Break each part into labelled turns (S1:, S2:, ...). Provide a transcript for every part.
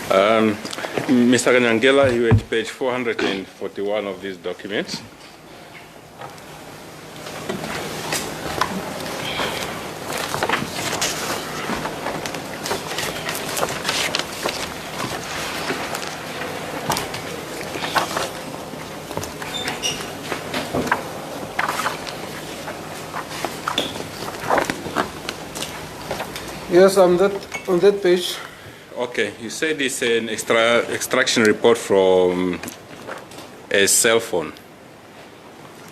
S1: Mr. Kanyangela, you at page 441 of these documents.
S2: Yes, on that page.
S1: Okay, you said it's an extraction report from a cell phone.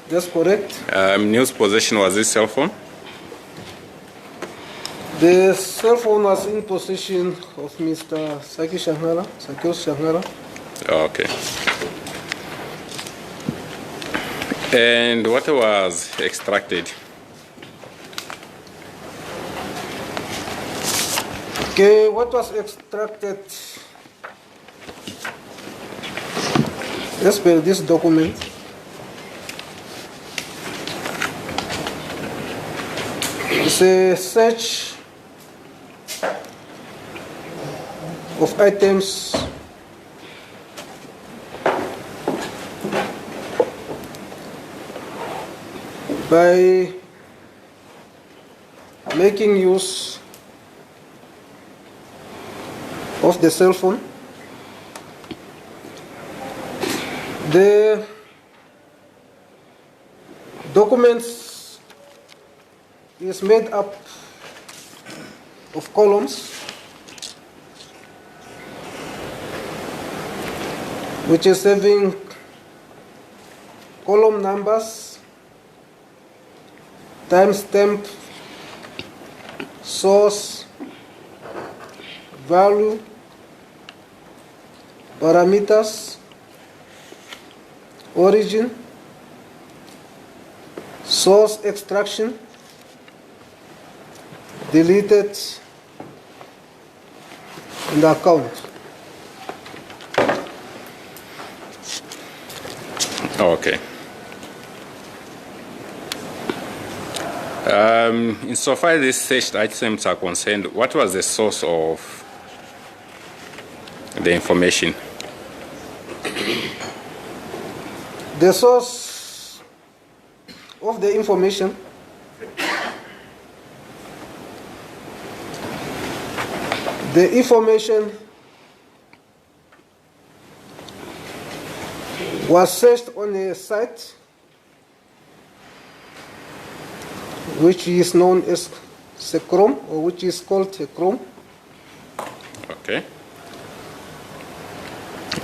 S2: That's correct.
S1: News possession was this cell phone?
S2: The cell phone was in possession of Mr. Sakio Shangara.
S1: Okay. And what was extracted?
S2: Okay, what was extracted as per this document? It's a search of items by making use of the cell phone. The documents is made up of columns, which is having column numbers, timestamp, source, value, parameters, origin, source extraction, deleted, and account.
S1: Okay. Insofar as these searched items are concerned, what was the source of the information?
S2: The source of the information was searched on a site which is known as Chrome, or which is called Chrome.
S1: Okay.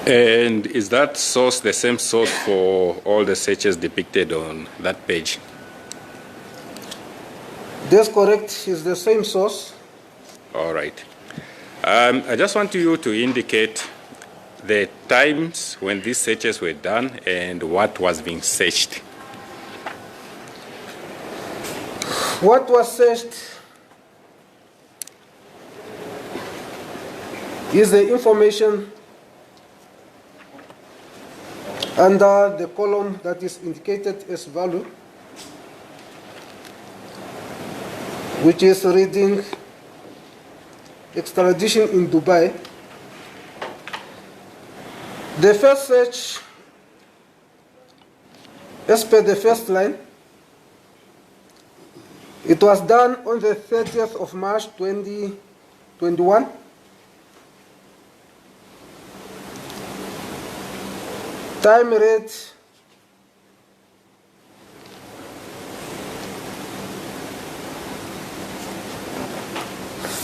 S1: And is that source the same source for all the searches depicted on that page?
S2: That's correct. It's the same source.
S1: All right. I just want you to indicate the times when these searches were done and what was being searched.
S2: What was searched is the information under the column that is indicated as value, which is reading extradition in Dubai. The first search, as per the first line, it was done on the 30th of March 2021. Time read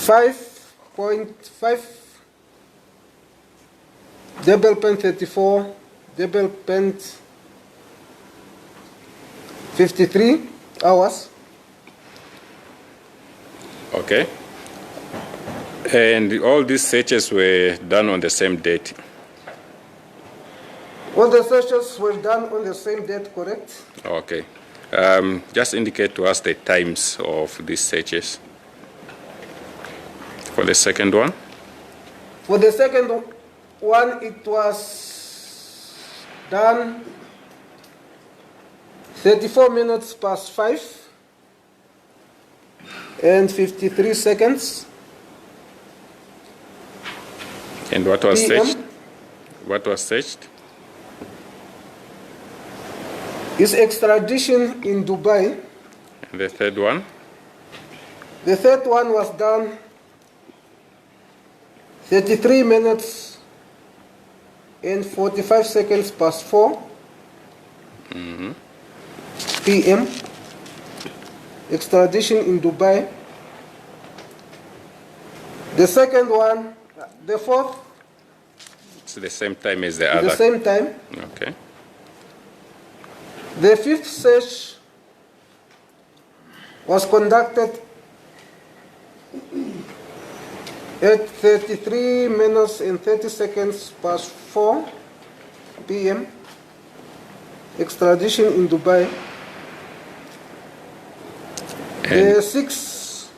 S2: 5.5 double pen 34 double pen 53 hours.
S1: Okay. And all these searches were done on the same date?
S2: All the searches were done on the same date, correct?
S1: Okay. Just indicate to us the times of these searches. For the second one?
S2: For the second one, it was done 34 minutes past 5 and 53 seconds.
S1: And what was
S2: PM.
S1: searched? What was searched?
S2: His extradition in Dubai.
S1: And the third one?
S2: The third one was done 33 minutes and 45 seconds past 4 p.m. Extradition in Dubai. The second one, the fourth,
S1: It's the same time as the
S2: at
S1: other.
S2: the same time.
S1: Okay.
S2: The fifth search was conducted at 33 minutes and 30 seconds past 4 p.m. Extradition in Dubai. The sixth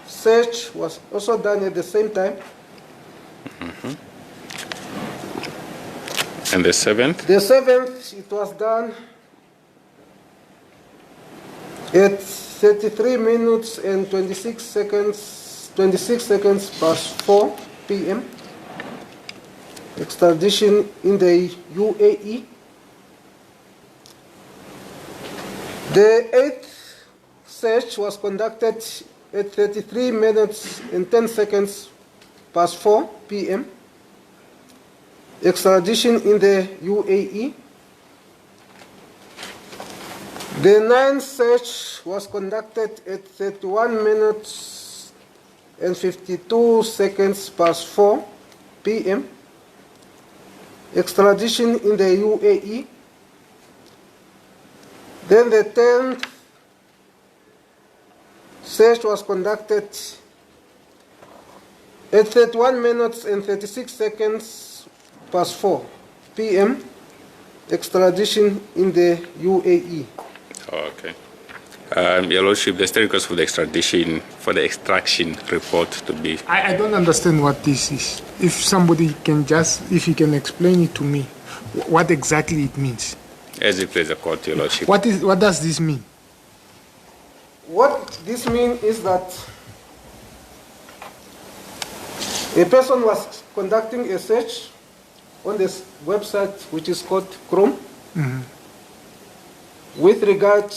S2: search was also done at the same time.
S1: And the seventh?
S2: The seventh, it was done at 33 minutes and 26 seconds past 4 p.m. Extradition in the UAE. The eighth search was conducted at 33 minutes and 10 seconds past 4 p.m. Extradition in the UAE. The ninth search was conducted at 31 minutes and 52 seconds past 4 p.m. Extradition in the UAE. Then the 10th search was conducted at 31 minutes and 36 seconds past 4 p.m. Extradition in the UAE.
S1: Okay. Your Lordship, the stand request for the extradition, for the extraction report to be.
S3: I don't understand what this is. If somebody can if he can explain it to me, what exactly it means.
S1: As it plays a court, Your Lordship.
S3: What does this mean?
S2: What this means is that a person was conducting a search on this website which is called Chrome with regard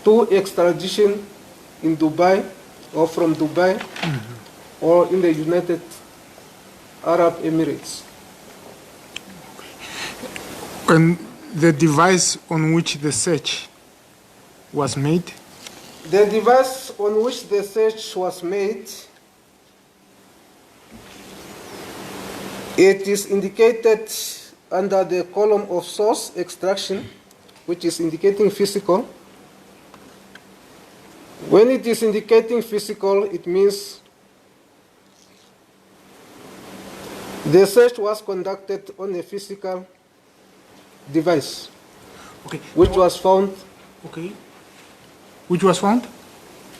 S2: to extradition in Dubai or from Dubai or in the United Arab Emirates.
S3: And the device on which the search was made?
S2: The device on which the search was made, it is indicated under the column of source extraction, which is indicating physical. When it is indicating physical, it means the search was conducted on a physical device,
S3: Okay.
S2: which was found
S3: Okay. Which was found?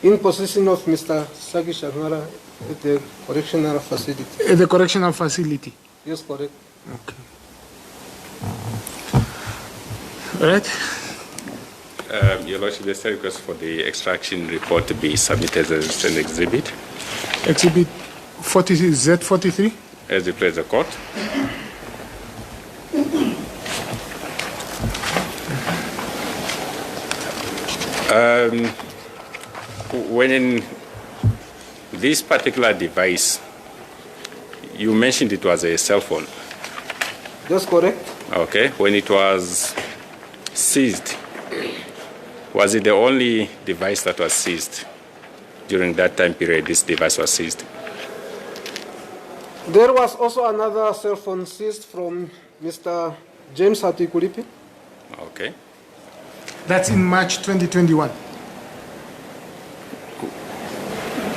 S2: in possession of Mr. Saki Shangara at the correctional facility.
S3: At the correctional facility.
S2: Yes, correct.
S3: Okay. All right.
S1: Your Lordship, the stand request for the extraction report to be submitted as an exhibit.
S3: Exhibit 43, Z43.
S1: As it plays the court. When in this particular device, you mentioned it was a cell phone.
S2: That's correct.
S1: Okay. When it was seized, was it the only device that was seized during that time period? This device was seized.
S2: There was also another cell phone seized from Mr. James Hatuikulipi.
S1: Okay.
S3: That's in March 2021.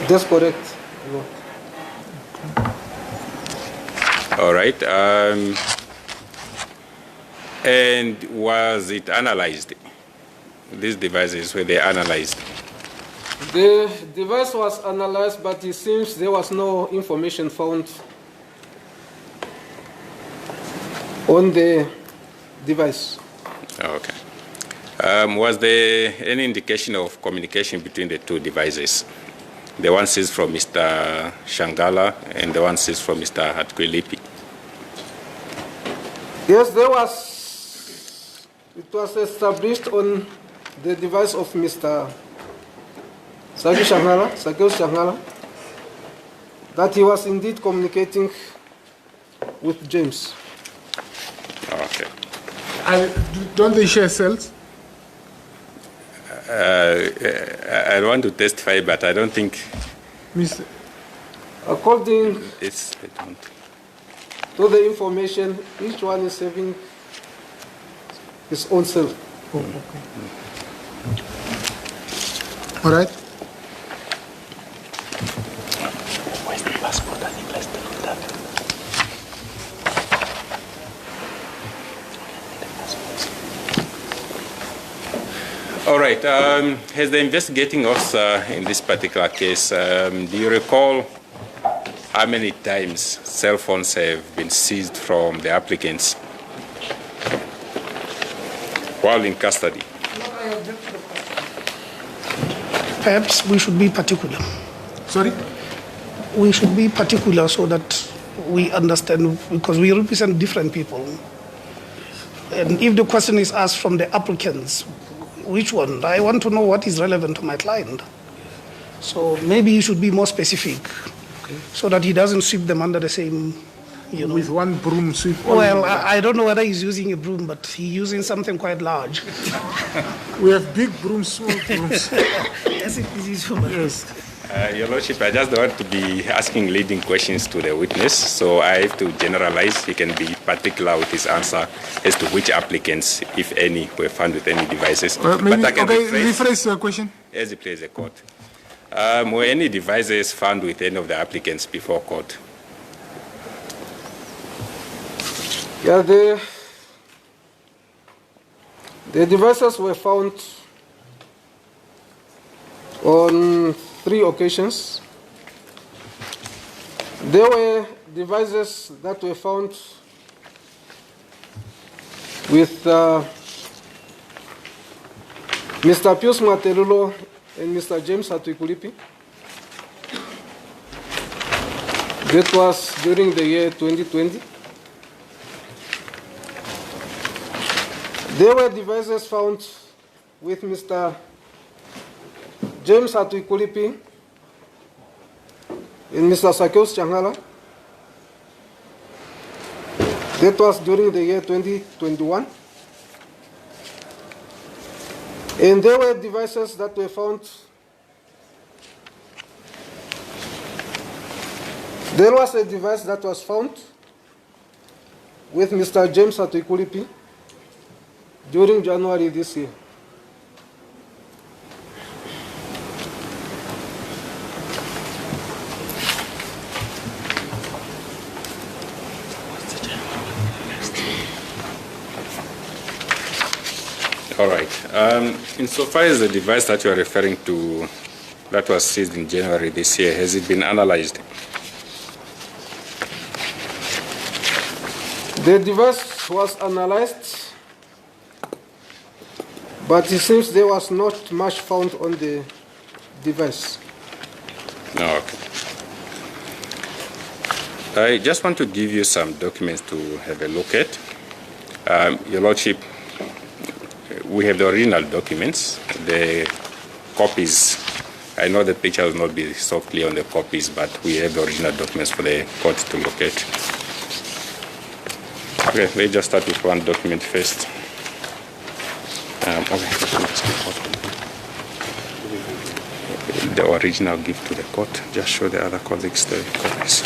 S2: That's correct.
S1: All right. And was it analyzed? These devices, were they analyzed?
S2: The device was analyzed, but it seems there was no information found on the device.
S1: Okay. Was there any indication of communication between the two devices? The one seized from Mr. Shangala and the one seized from Mr. Hatkwilipi.
S2: Yes, it was established on the device of Mr. Sakeo Shangala, that he was indeed communicating with James.
S1: Okay.
S3: Don't they share cells?
S1: I don't want to testify, but I don't think
S3: Mr.
S2: According
S1: it's. I don't.
S2: to the information, each one is having his own cell.
S3: Oh, okay. All right.
S1: Where's the passport? I think let's take that. All right. As the investigating officer in this particular case, do you recall how many times cell phones have been seized from the applicants while in custody?
S4: Perhaps we should be particular.
S3: Sorry?
S4: We should be particular so that we understand, because we represent different people. And if the question is asked from the applicants, which one? I want to know what is relevant to my client. So maybe he should be more specific, okay, so that he doesn't sweep them under the same,
S3: With one broom sweep. all
S4: Well,
S3: of them.
S4: I don't know whether he's using a broom, but he's using something quite large.
S3: We have big brooms, small brooms.
S4: Yes, it is.
S3: Yes.
S1: Your Lordship, I just don't want to be asking leading questions to the witness, so I have to generalize. He can be particular with his answer as to which applicants, if any, were found with any devices.
S3: Maybe,
S1: but I can
S3: rephrase your question.
S1: as it plays the court. Were any devices found with any of the applicants before court?
S2: Yeah, the devices were found on 3 occasions. There were devices that were found with Mr. Pius Matelulo and Mr. James Hatkwilipi. That was during the year 2020. There were devices found with Mr. James Hatkwilipi and Mr. Sakeo Shangala. That was during the year 2021. And there were devices that were found. There was a device that was found with Mr. James Hatkwilipi during January this year.
S1: All right. Insofar as the device that you are referring to that was seized in January this year, has it been analyzed?
S2: The device was analyzed, but it seems there was not much found on the device.
S1: No, okay. I just want to give you some documents to have a look at. Your Lordship, we have the original documents, the copies. I know the picture will not be so clear on the copies, but we have the original documents for the court to look at. Okay, let's just start with one document first. The original give to the court. Just show the other colleagues the copies.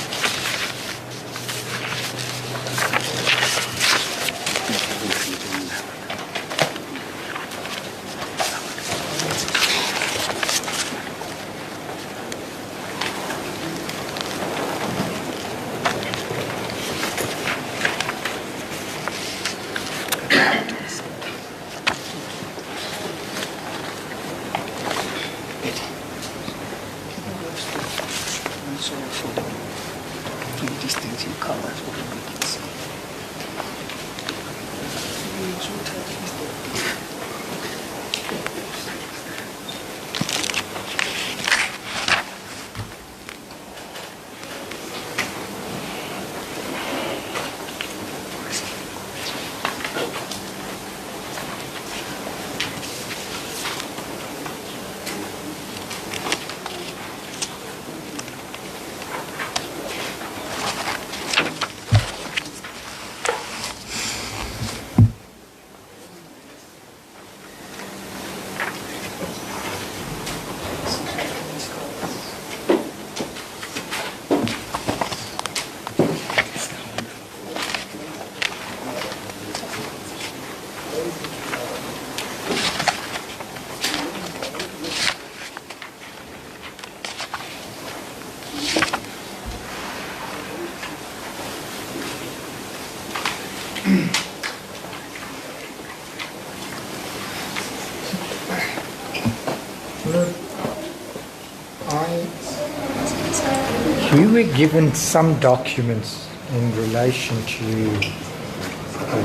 S5: We were given some documents in relation to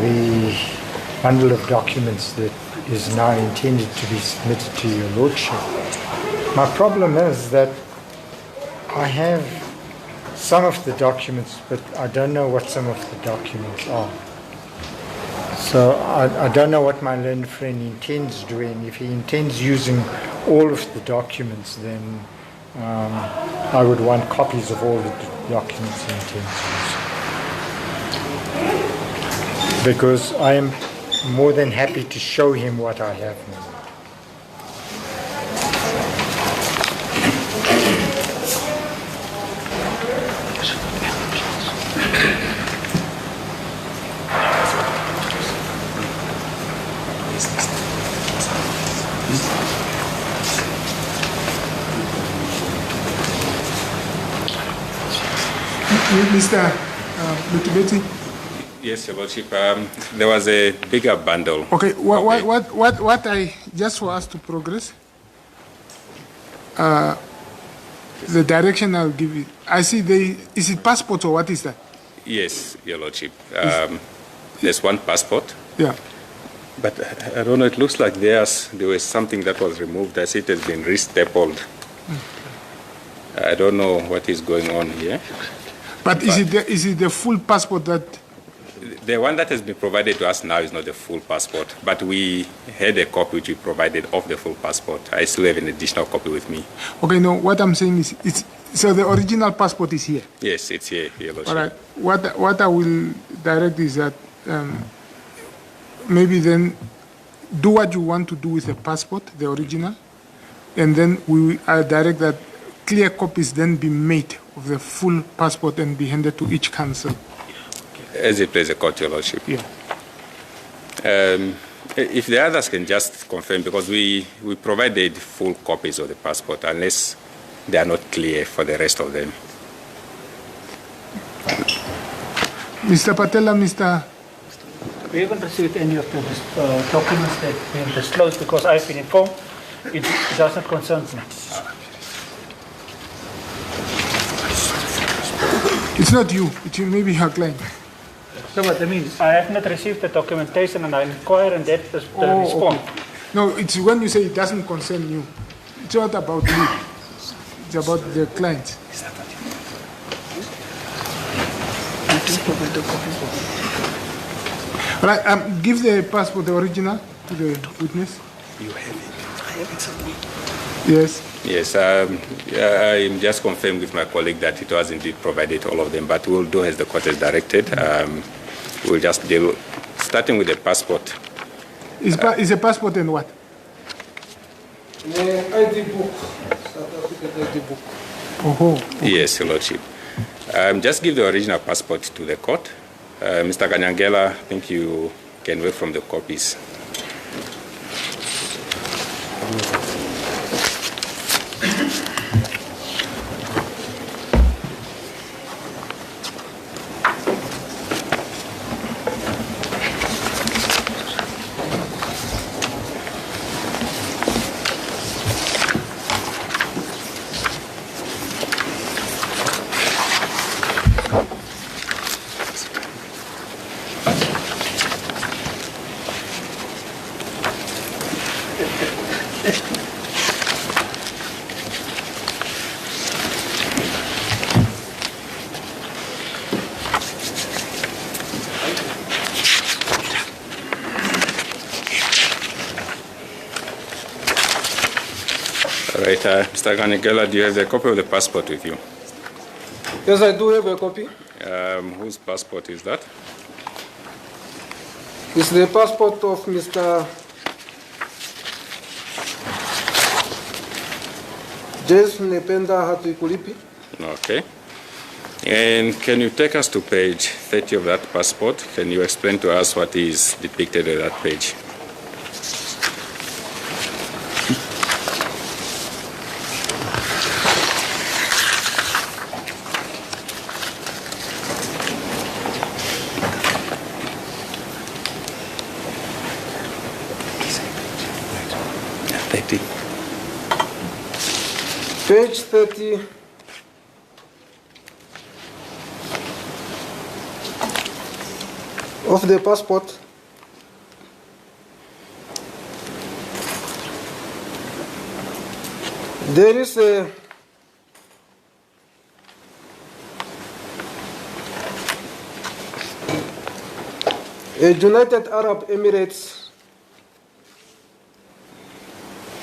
S5: the bundle of documents that is now intended to be submitted to your lordship. My problem is that I have some of the documents, but I don't know what some of the documents are. So I don't know what my learned friend intends doing. If he intends using all of the documents, then I would want copies of all the documents he intends using. Because I am more than happy to show him what I have now.
S3: Mr. Lutubeti?
S1: Yes, Your Lordship. There was a bigger bundle.
S3: Okay, what I, just for us to progress, the direction I'll give you. I see is it passport or what is that?
S1: Yes, Your Lordship. There's one passport.
S3: Yeah.
S1: But I don't know, it looks like there was something that was removed. I see it has been restapled. I don't know what is going on here.
S3: But is it the full passport that...
S1: The one that has been provided to us now is not the full passport, but we had a copy which we provided of the full passport. I still have an additional copy with me.
S3: Okay, no, what I'm saying is, so the original passport is here?
S1: Yes, it's here, Your Lordship.
S3: All right. What I will direct is that maybe then do what you want to do with the passport, the original, and then I direct that clear copies then be made of the full passport and be handed to each council.
S1: As it plays a court, Your Lordship.
S3: Yeah.
S1: If the others can just confirm, because we provided full copies of the passport, unless they are not clear for the rest of them.
S3: Mr. Patella, Mr.
S6: We haven't received any of the documents that have been disclosed because I've been informed it doesn't concern me.
S3: It's not you, it may be her client.
S6: So what I mean, I have not received the documentation and I inquire and that is the response.
S3: Okay. No, it's when you say it doesn't concern you. It's not about you. It's about the client. All right, give the passport, the original, to the witness.
S1: You have it.
S6: I have it somewhere.
S3: Yes.
S1: Yes, I'm just confirmed with my colleague that it was indeed provided, all of them, but we'll do as the court has directed. We'll just deal, starting with the passport.
S3: Is a passport and what?
S2: The ID book, South African ID book.
S3: Oh.
S1: Yes, Your Lordship. Just give the original passport to the court. Mr. Kanyangela, I think you can work from the copies. All right, Mr. Ganigela, do you have the copy of the passport with you?
S2: Yes, I do have a copy.
S1: Whose passport is that?
S2: It's the passport of Mr. Jason Nependa Hatuikulipi.
S1: Okay. And can you take us to page 30 of that passport? Can you explain to us what is depicted on that page?
S2: Page 30 of the passport there is a United Arab Emirates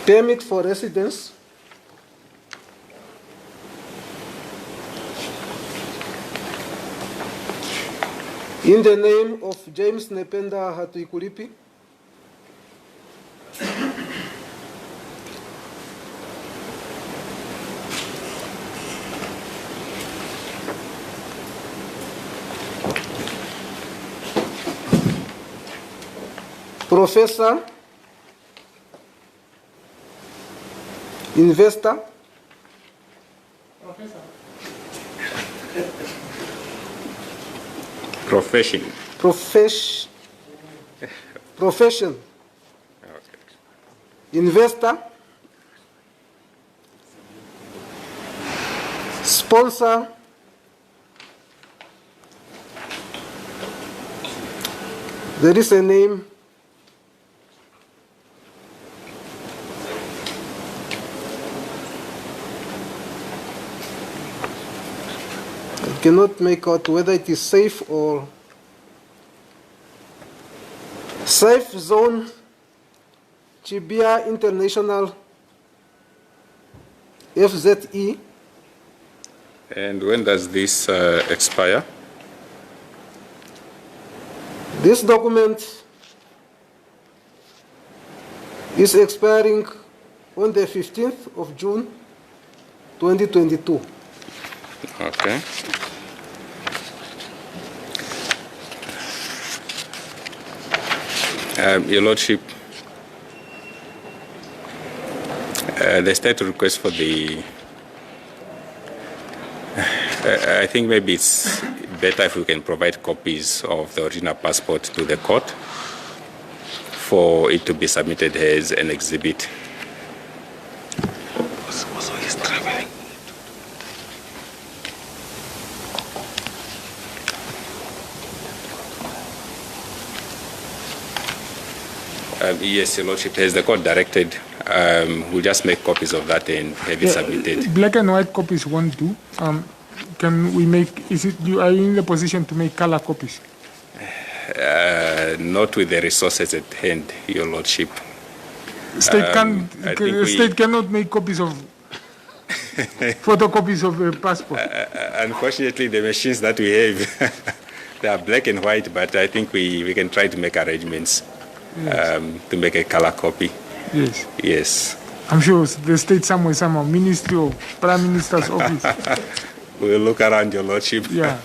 S2: permit for residence in the name of James Nependa Hatuikulipi, Professor, investor,
S1: Profession.
S2: Profession,
S1: Okay.
S2: investor, sponsor, there is a name, I cannot make out whether it is safe or Safe Zone Chibia International FZE.
S1: And when does this expire?
S2: This document is expiring on the 15th of June 2022.
S1: Okay. Your Lordship, the state request for the I think maybe it's better if we can provide copies of the original passport to the court for it to be submitted as an exhibit. Also, he's traveling. Yes, Your Lordship, as the court directed, we'll just make copies of that and have it submitted.
S3: Black and white copies won't do. Can we make, are you in the position to make color copies?
S1: Not with the resources at hand, Your Lordship.
S3: State cannot make copies of photocopies of the passport.
S1: Unfortunately, the machines that we have, they are black and white, but I think we can try to make arrangements to make a color copy.
S3: Yes.
S1: Yes.
S3: I'm sure the state somewhere, Ministry or Prime Minister's office.
S1: We'll look around, Your Lordship.
S3: Yeah.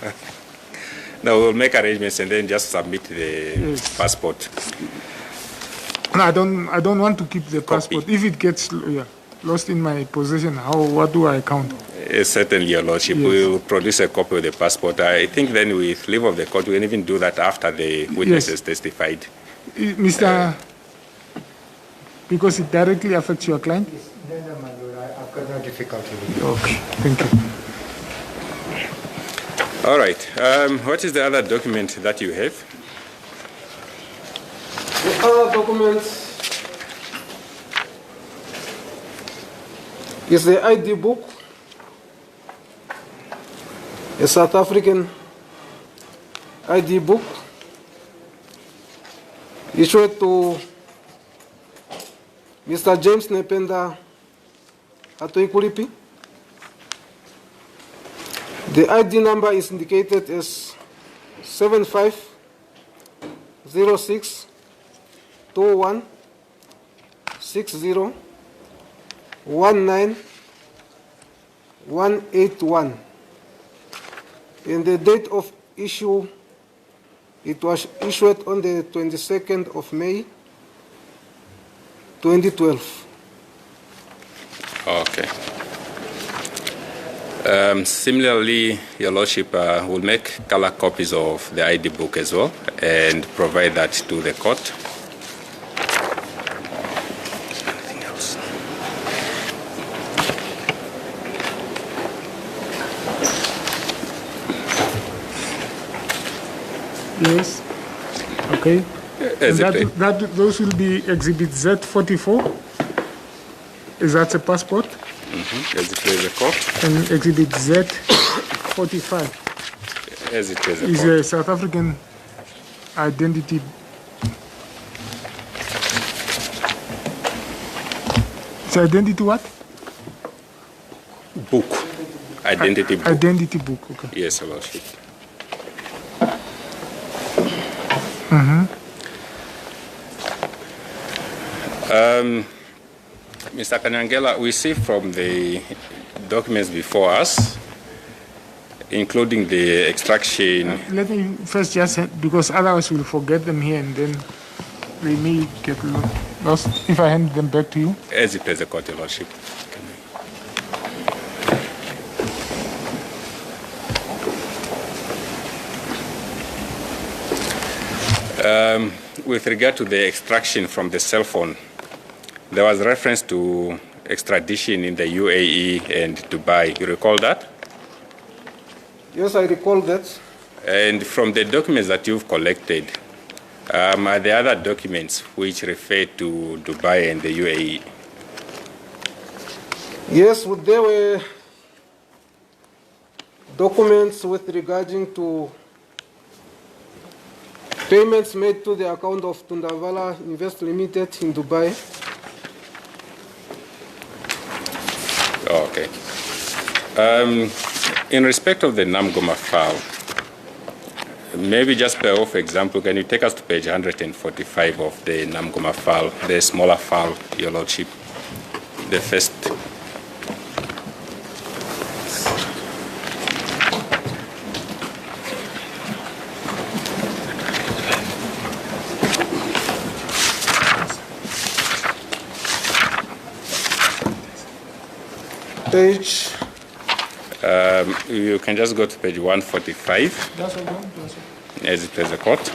S1: No, we'll make arrangements and then just submit the passport.
S3: No, I don't want to keep the passport. If it gets lost in my possession, what do I count?
S1: Certainly, Your Lordship.
S3: Yes.
S1: We'll produce a copy of the passport. I think then with leave of the court, we can even do that after the witnesses testified.
S3: Mr. Because it directly affects your client?
S5: No, my lord, I've got no difficulty with it.
S3: Okay, thank you.
S1: All right. What is the other document that you have?
S2: The other document is the ID book, a South African ID book issued to Mr. James Nependa Hatuikulipi. The ID number is indicated as 750621601981. And the date of issue, it was issued on the 22nd of May 2012.
S1: Okay. Similarly, Your Lordship will make color copies of the ID book as well and provide that to the court. Anything else?
S3: Yes. Okay.
S1: As
S3: And
S1: it
S3: those will be Exhibit Z44. Is that a passport?
S1: as it plays a court,
S3: And Exhibit Z45
S1: as it plays a
S3: is
S1: court.
S3: a South African identity. It's identity what?
S1: Book. Identity book.
S3: Identity book, okay.
S1: Yes, Your Lordship. Mr. Kanyangela, we see from the documents before us, including the extraction.
S3: Let me first just, because otherwise we'll forget them here and then they may get lost if I hand them back to you.
S1: As it plays a court, Your Lordship. With regard to the extraction from the cell phone, there was reference to extradition in the UAE and Dubai. You recall that?
S2: Yes, I recall that.
S1: And from the documents that you've collected, are there other documents which refer to Dubai and the UAE?
S2: Yes, there were documents with regarding to payments made to the account of Tundavala Invest Limited in Dubai.
S1: Okay. In respect of the Namgoma file, maybe just by off example, can you take us to page 145 of the Namgoma file, the smaller file, Your Lordship, the first.
S2: Page,
S1: You can just go to page 145
S3: That's all done? That's all.
S1: as it plays a court.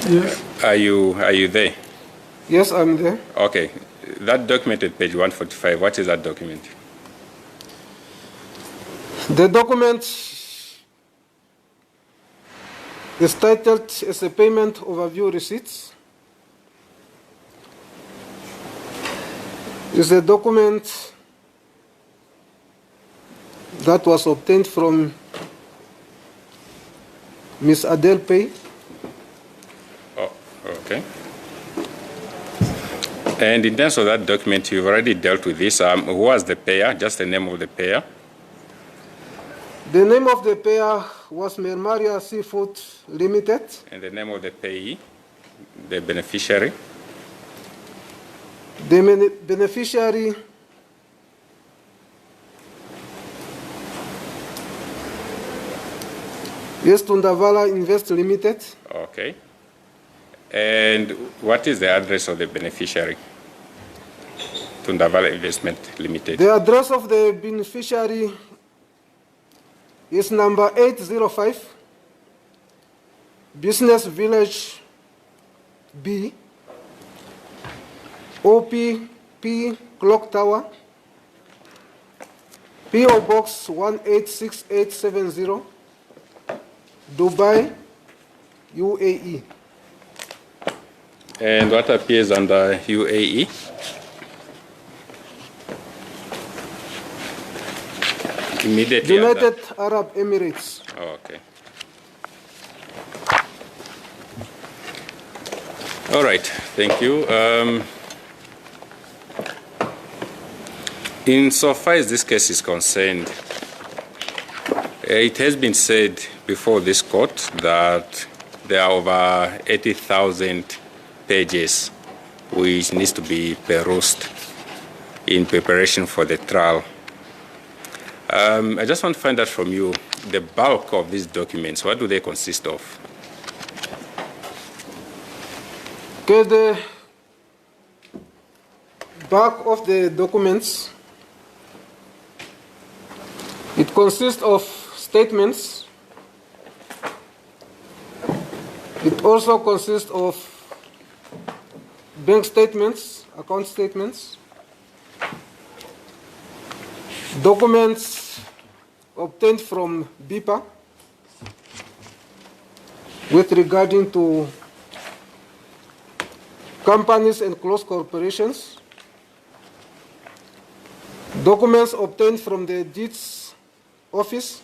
S3: Yes.
S1: Are you there?
S2: yes, I'm there.
S1: Okay. That document at page 145, what is that document?
S2: The document is titled as a payment overview receipts. It's a document that was obtained from Ms. Adele Pay.
S1: Oh, okay. And in terms of that document, you've already dealt with this. Who was the payer? Just the name of the payer?
S2: The name of the payer was Mermaria Seafood Limited.
S1: And the name of the payee? The beneficiary?
S2: The beneficiary is Tundavala Invest Limited.
S1: Okay. And what is the address of the beneficiary? Tundavala Investment Limited.
S2: The address of the beneficiary is number 805, Business Village B, OPP Clock Tower, PO Box 186870, Dubai, UAE.
S1: And what appears under UAE? Immediately under.
S2: United Arab Emirates.
S1: Oh, okay. All right, thank you. Insofar as this case is concerned, it has been said before this court that there are over 80,000 pages which needs to be perused in preparation for the trial. I just want to find out from you the bulk of these documents. What do they consist of?
S2: Okay, the bulk of the documents, it consists of statements. It also consists of bank statements, account statements, documents obtained from BIPA with regarding to companies and close corporations, documents obtained from the deeds office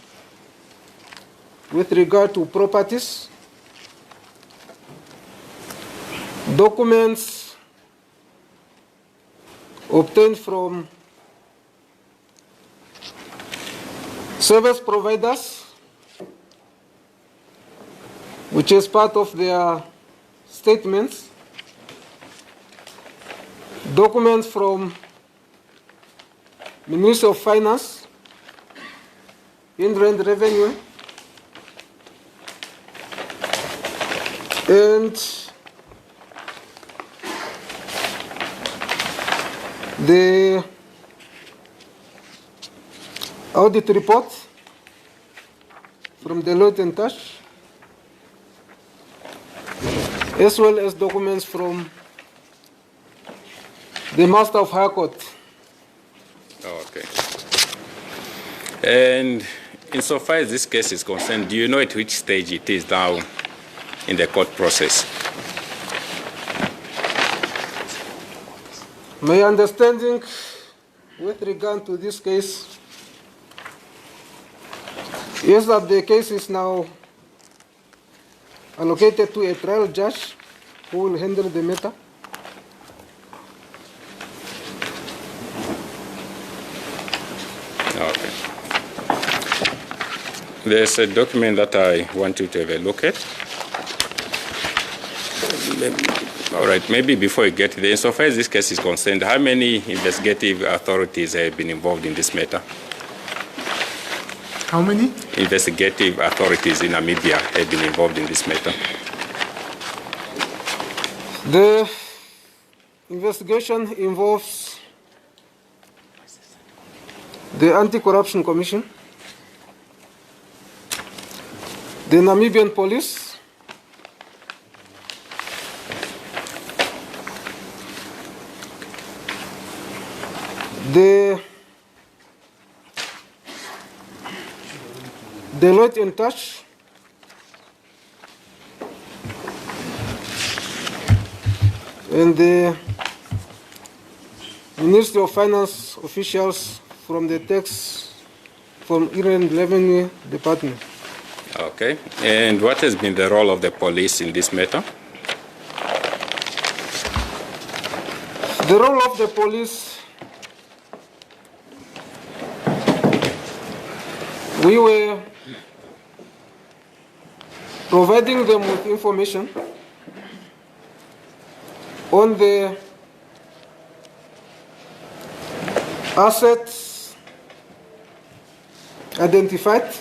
S2: with regard to properties, documents obtained from service providers, which is part of their statements, documents from Ministry of Finance, Inland Revenue, and the audit report from Deloitte and Touch, as well as documents from the Master of High Court.
S1: Okay. And insofar as this case is concerned, do you know at which stage it is now in the court process?
S2: My understanding with regard to this case is that the case is now allocated to a trial judge who will handle the matter.
S1: Okay. There's a document that I want you to have a look at. All right, maybe before you get there, insofar as this case is concerned, how many investigative authorities have been involved in this matter?
S3: How many?
S1: Investigative authorities in Namibia have been involved in this matter.
S2: The investigation involves the Anti-Corruption Commission, the Namibian police, the Deloitte and Touch, and the Ministry of Finance officials from the Inland Revenue Department.
S1: Okay. And what has been the role of the police in this matter?
S2: The role of the police, we were providing them with information on the assets identified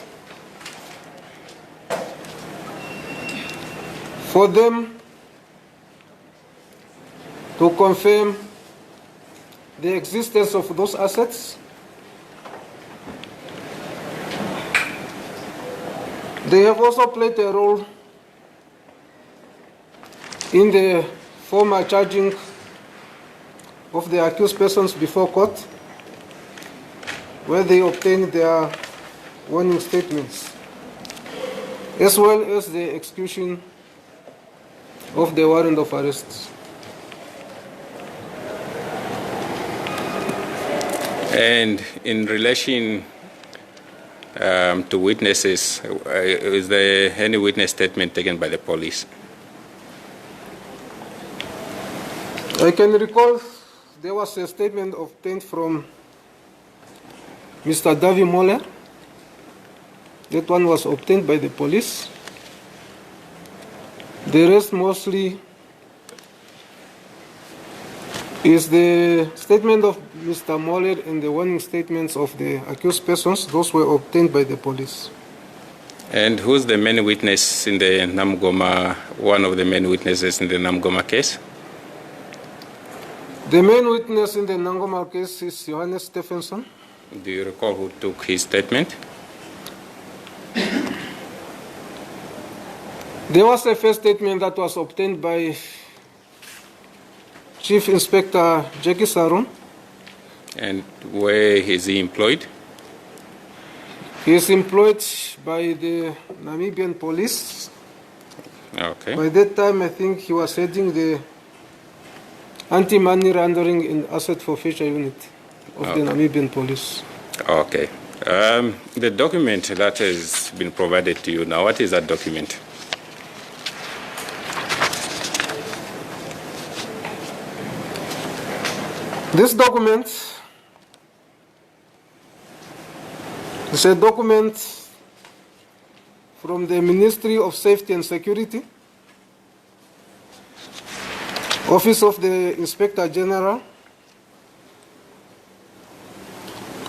S2: for them to confirm the existence of those assets. They have also played a role in the formal charging of the accused persons before court, where they obtained their warning statements, as well as the execution of the warrant of arrest.
S1: And in relation to witnesses, is there any witness statement taken by the police?
S2: I can recall there was a statement obtained from Mr. Davi Moller. That one was obtained by the police. The rest mostly is the statement of Mr. Moller and the warning statements of the accused persons. Those were obtained by the police.
S1: And who's the main witness in the Namgoma, one of the main witnesses in the Namgoma case?
S2: The main witness in the Namgoma case is Johannes Stephenson.
S1: Do you recall who took his statement?
S2: There was a first statement that was obtained by Chief Inspector Jackie Saron.
S1: And where is he employed?
S2: He is employed by the Namibian police.
S1: Okay.
S2: By that time, I think he was heading the anti-money laundering and asset forfeiture unit of the Namibian police.
S1: Okay. The document that has been provided to you now, what is that document?
S2: This document is a document from the Ministry of Safety and Security, Office of the Inspector General,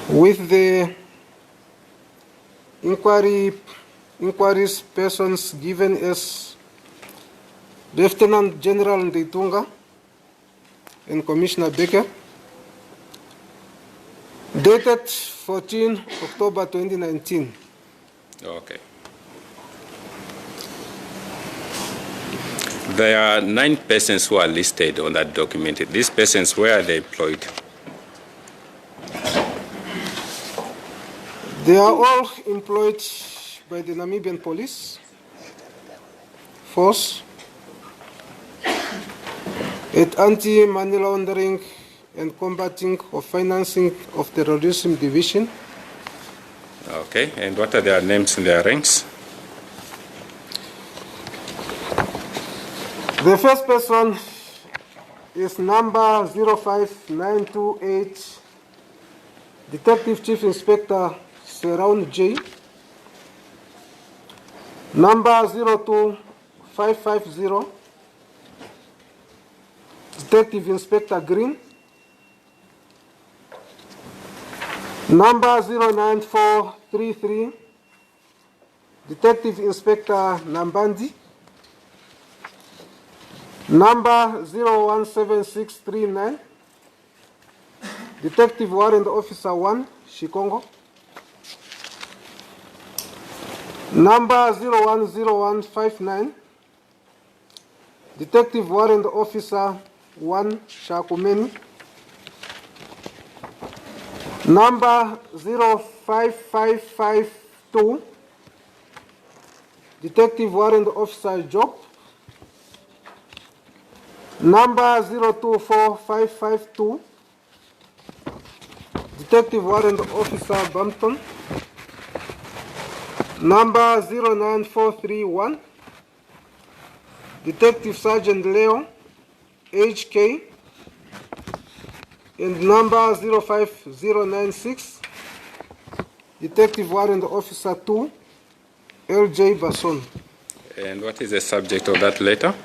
S2: with the inquiries persons given as Lieutenant General Ndeitunga and Commissioner Becker, dated 14 October 2019.
S1: Okay. There are 9 persons who are listed on that document. These persons, where are they employed?
S2: They are all employed by the Namibian police force at anti-money laundering and combating of financing of terrorism division.
S1: Okay, and what are their names and their ranks?
S2: The first person is number 05928, Detective Chief Inspector Seraun J. Number 02550, Detective Inspector Green. Number 09433, Detective Inspector Nambandi. Number 017639, Detective Warrant Officer 1, Shikongo. Number 010159, Detective Warrant Officer 1, Shakumeni. Number 05552, Detective Warrant Officer Job. Number 024552, Detective Warrant Officer Bampton. Number 09431, Detective Sergeant Leo HK. And number 05096, Detective Warrant Officer 2, LJ Basson.
S1: And what is the subject of that letter?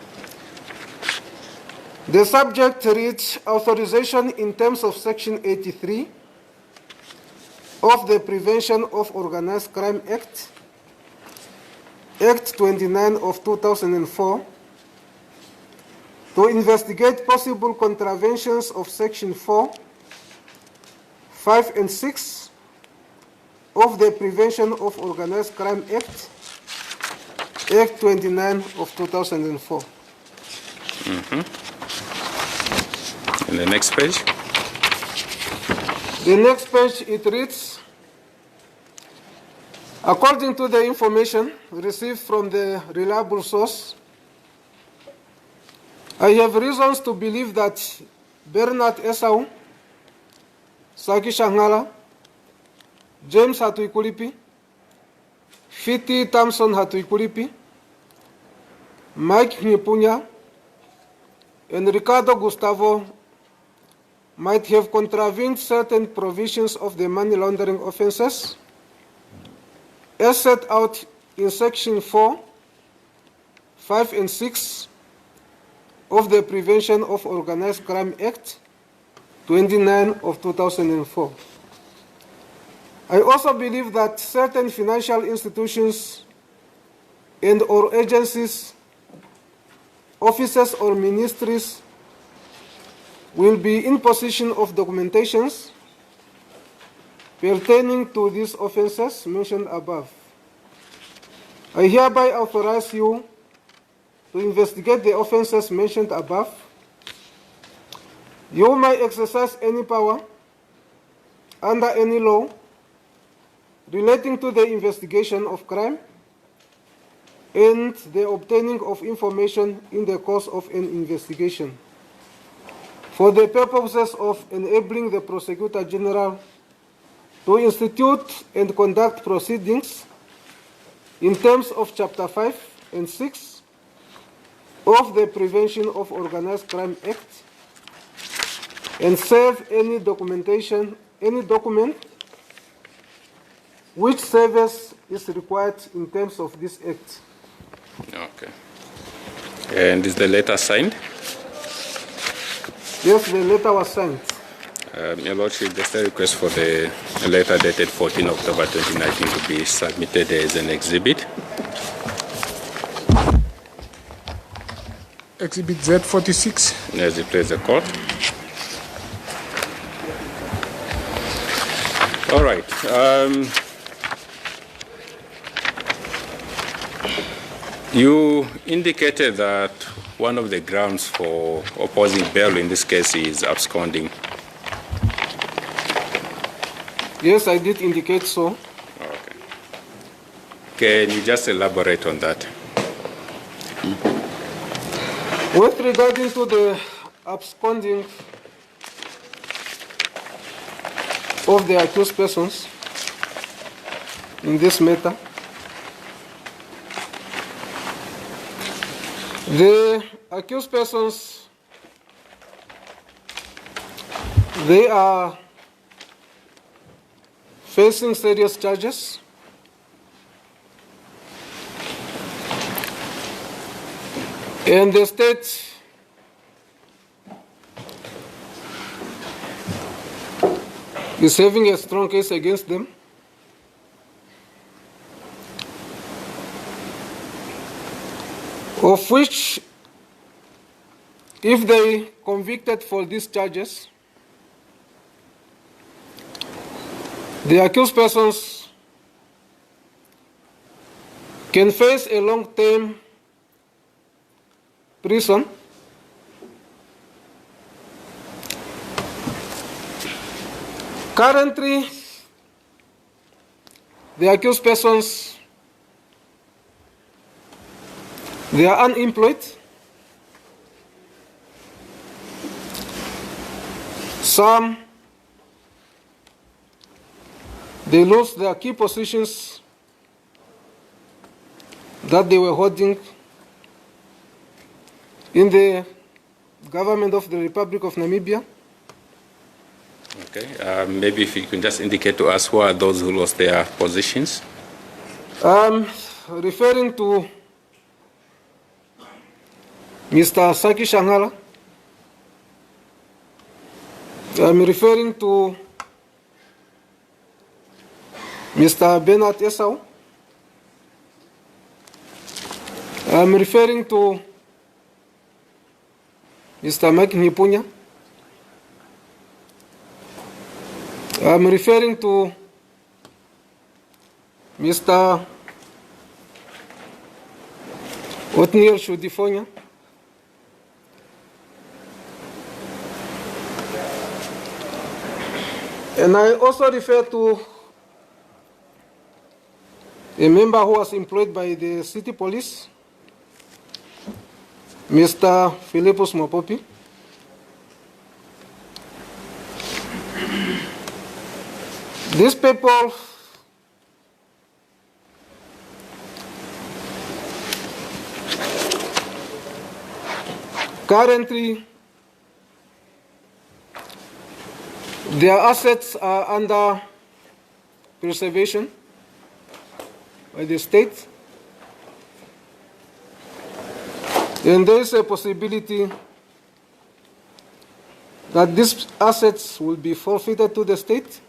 S2: The subject reads authorization in terms of Section 83 of the Prevention of Organized Crime Act, Act 29 of 2004, to investigate possible contraventions of Section 4, 5, and 6 of the Prevention of Organized Crime Act, Act 29 of 2004.
S1: And the next page?
S2: The next page, it reads, according to the information received from the reliable source, I have reasons to believe that Bernard Esau, Saki Shangala, James Hatuikulipi, Fiti Thompson Hatuikulipi, Mike Nyipunya, and Ricardo Gustavo might have contravened certain provisions of the money laundering offences as set out in Section 4, 5 and 6 of the Prevention of Organized Crime Act 29 of 2004. I also believe that certain financial institutions and or agencies, offices or ministries will be in possession of documentations pertaining to these offences mentioned above. I hereby authorize you to investigate the offences mentioned above. You may exercise any power under any law relating to the investigation of crime and the obtaining of information in the course of an investigation for the purposes of enabling the Prosecutor General to institute and conduct proceedings in terms of Chapter 5 and 6 of the Prevention of Organized Crime Act and serve any document which service is required in terms of this act.
S1: Okay. And is the letter signed?
S2: Yes, the letter was signed.
S1: Your Lordship, there's a request for the letter dated 14 October 2019 to be submitted as an exhibit.
S3: Exhibit Z46.
S1: As it plays the court. All right. You indicated that one of the grounds for opposing bail in this case is absconding.
S2: Yes, I did indicate so.
S1: Okay. Can you just elaborate on that?
S2: With regarding to the absconding of the accused persons in this matter, the accused persons, they are facing serious charges. And the state is having a strong case against them. Of which, if they convicted for these charges, the accused persons can face a long-term prison currently. The accused persons, they are unemployed. Some, they lost their key positions that they were holding in the government of the Republic of Namibia.
S1: Okay. Maybe if you can just indicate to us who are those who lost their positions.
S2: Referring to Mr. Saki Shangala, I'm referring to Mr. Bernard Esau, I'm referring to Mr. Mike Nipunya, I'm referring to Mr. Othniel Shudifonya, and I also refer to a member who was employed by the city police, Mr. Philippus Mopopi. These people currently Their assets are under preservation by the state. And there is a possibility that these assets will be forfeited to the state.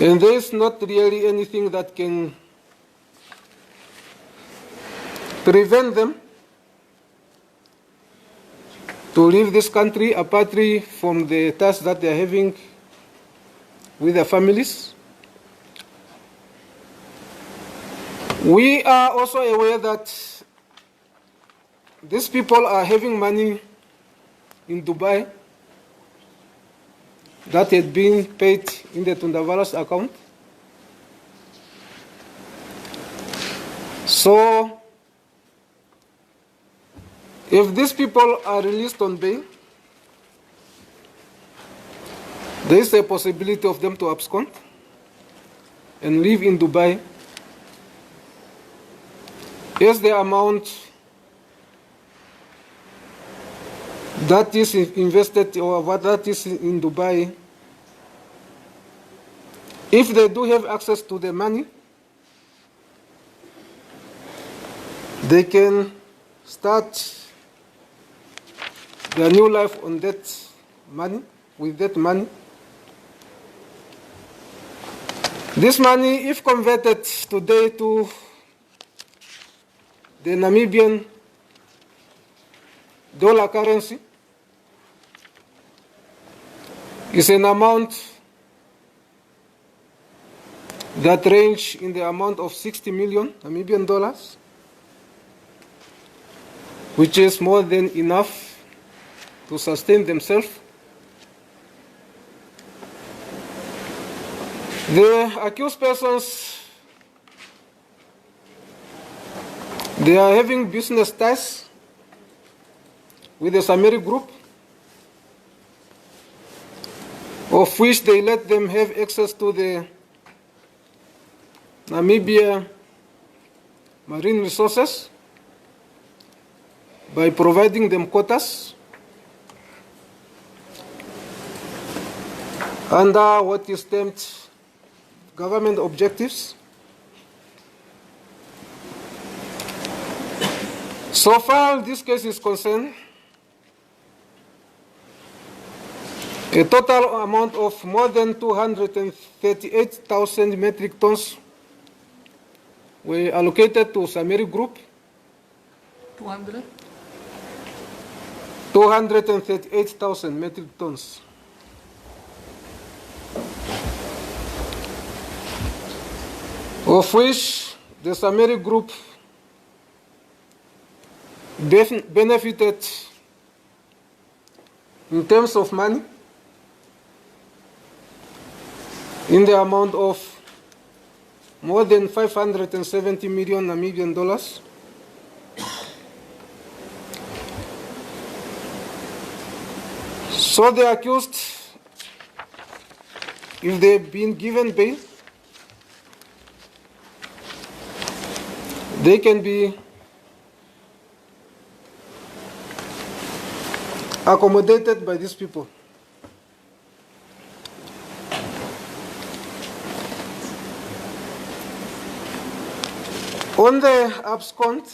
S2: And there is not really anything that can prevent them to leave this country apart from the tasks that they are having with their families. We are also aware that these people are having money in Dubai that had been paid in the Tundavala's account. So, if these people are released on bail, there is a possibility of them to abscond and live in Dubai. Yes, the amount that is invested or what that is in Dubai, if they do have access to the money, they can start their new life on that money, with that money. This money, if converted today to the Namibian dollar currency, is an amount that range in the amount of 60 million Namibian dollars, which is more than enough to sustain themselves. The accused persons, they are having business ties with the Samiri group, of which they let them have access to the Namibia marine resources by providing them quotas under what is termed government objectives. So far, this case is concerned, a total amount of more than 238,000 metric tons were allocated to Samiri Group.
S3: 200?
S2: 238,000 metric tons. Of which the Samiri Group benefited in terms of money in the amount of more than 570 million Namibian dollars. So the accused, if they've been given bail, they can be accommodated by these people. On the abscond,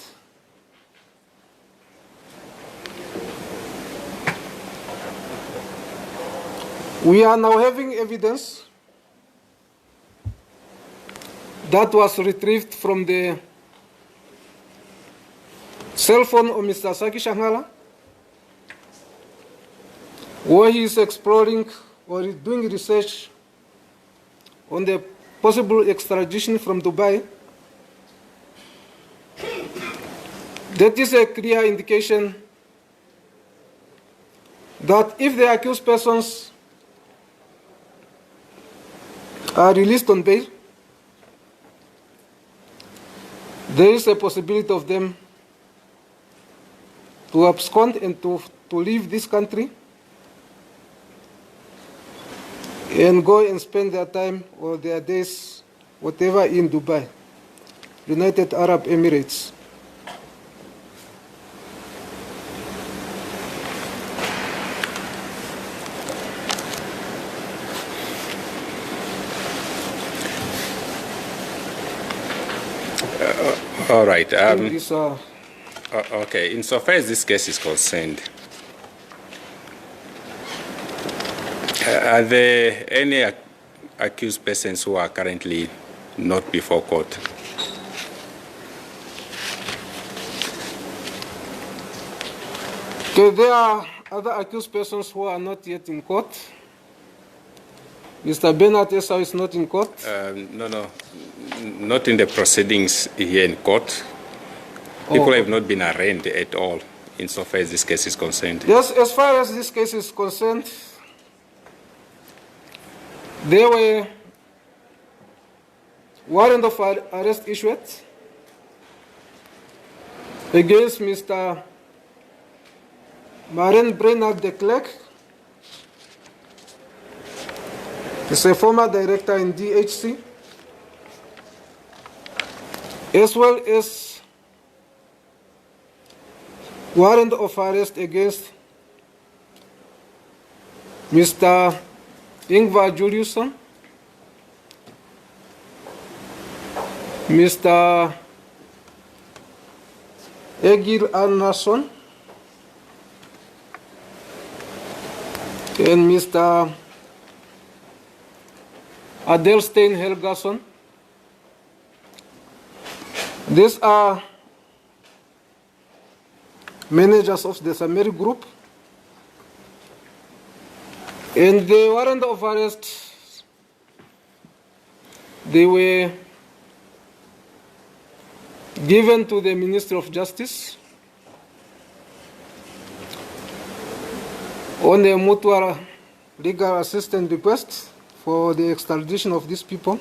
S2: we are now having evidence that was retrieved from the cell phone of Mr. Saki Shangala, where he is exploring or doing research on the possible extradition from Dubai. That is a clear indication that if the accused persons are released on bail, there is a possibility of them to abscond and to leave this country and go and spend their time or their days, whatever, in Dubai, United Arab Emirates.
S1: All right.
S2: in this,
S1: Okay. Insofar as this case is concerned, are there any accused persons who are currently not before court?
S2: okay, there are other accused persons who are not yet in court. Mr. Bernard Esau is not in court.
S1: No, not in the proceedings here in court. People have not been arraigned at all, insofar as this case is concerned.
S2: Yes, as far as this case is concerned, there were warrant of arrest issued against Mr. Maren Bernard de Klerk. He's a former director in DHC, as well as warrant of arrest against Mr. Ingvar Juliusson, Mr. Egil Arnason, and Mr. Adelstein Helgason. These are managers of the Sameri Group. And the warrant of arrest, they were given to the Ministry of Justice on a mutual legal assistance request for the extradition of these people.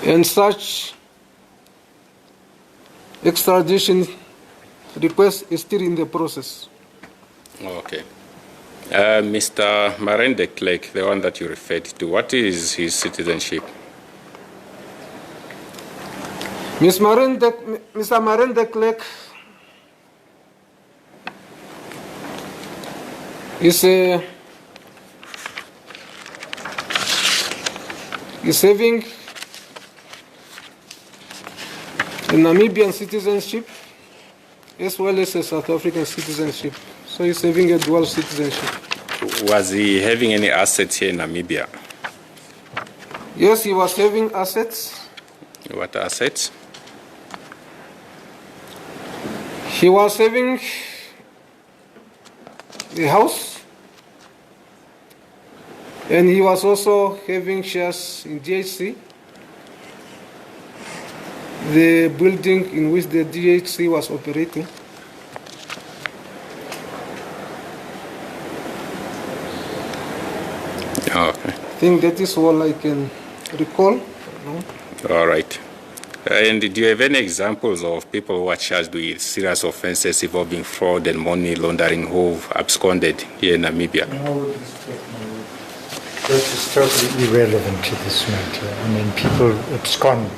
S2: And such extradition request is still in the process.
S1: Okay. Mr. Maren de Klerk, the one that you referred to, what is his citizenship?
S2: Mr. Maren de Klerk is having a Namibian citizenship as well as a South African citizenship. So he's having a dual citizenship.
S1: Was he having any assets here in Namibia?
S2: Yes, he was having assets.
S1: What assets?
S2: He was having a house, and he was also having shares in DHC, the building in which the DHC was operating.
S1: Okay.
S2: I think that is all I can recall.
S1: All right. And do you have any examples of people who are charged with serious offenses involving fraud and money laundering who have absconded here in Namibia?
S5: No, this is totally irrelevant to this matter. I mean, people abscond,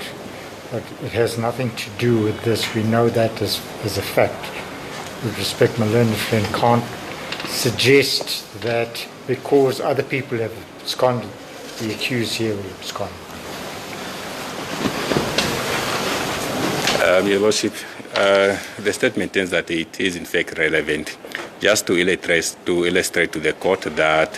S5: but it has nothing to do with this. We know that as a fact. With respect, my learned friend can't suggest that because other people have absconded, the accused here will abscond.
S1: Your Lordship, the state maintains that it is in fact relevant. Just to illustrate to the court that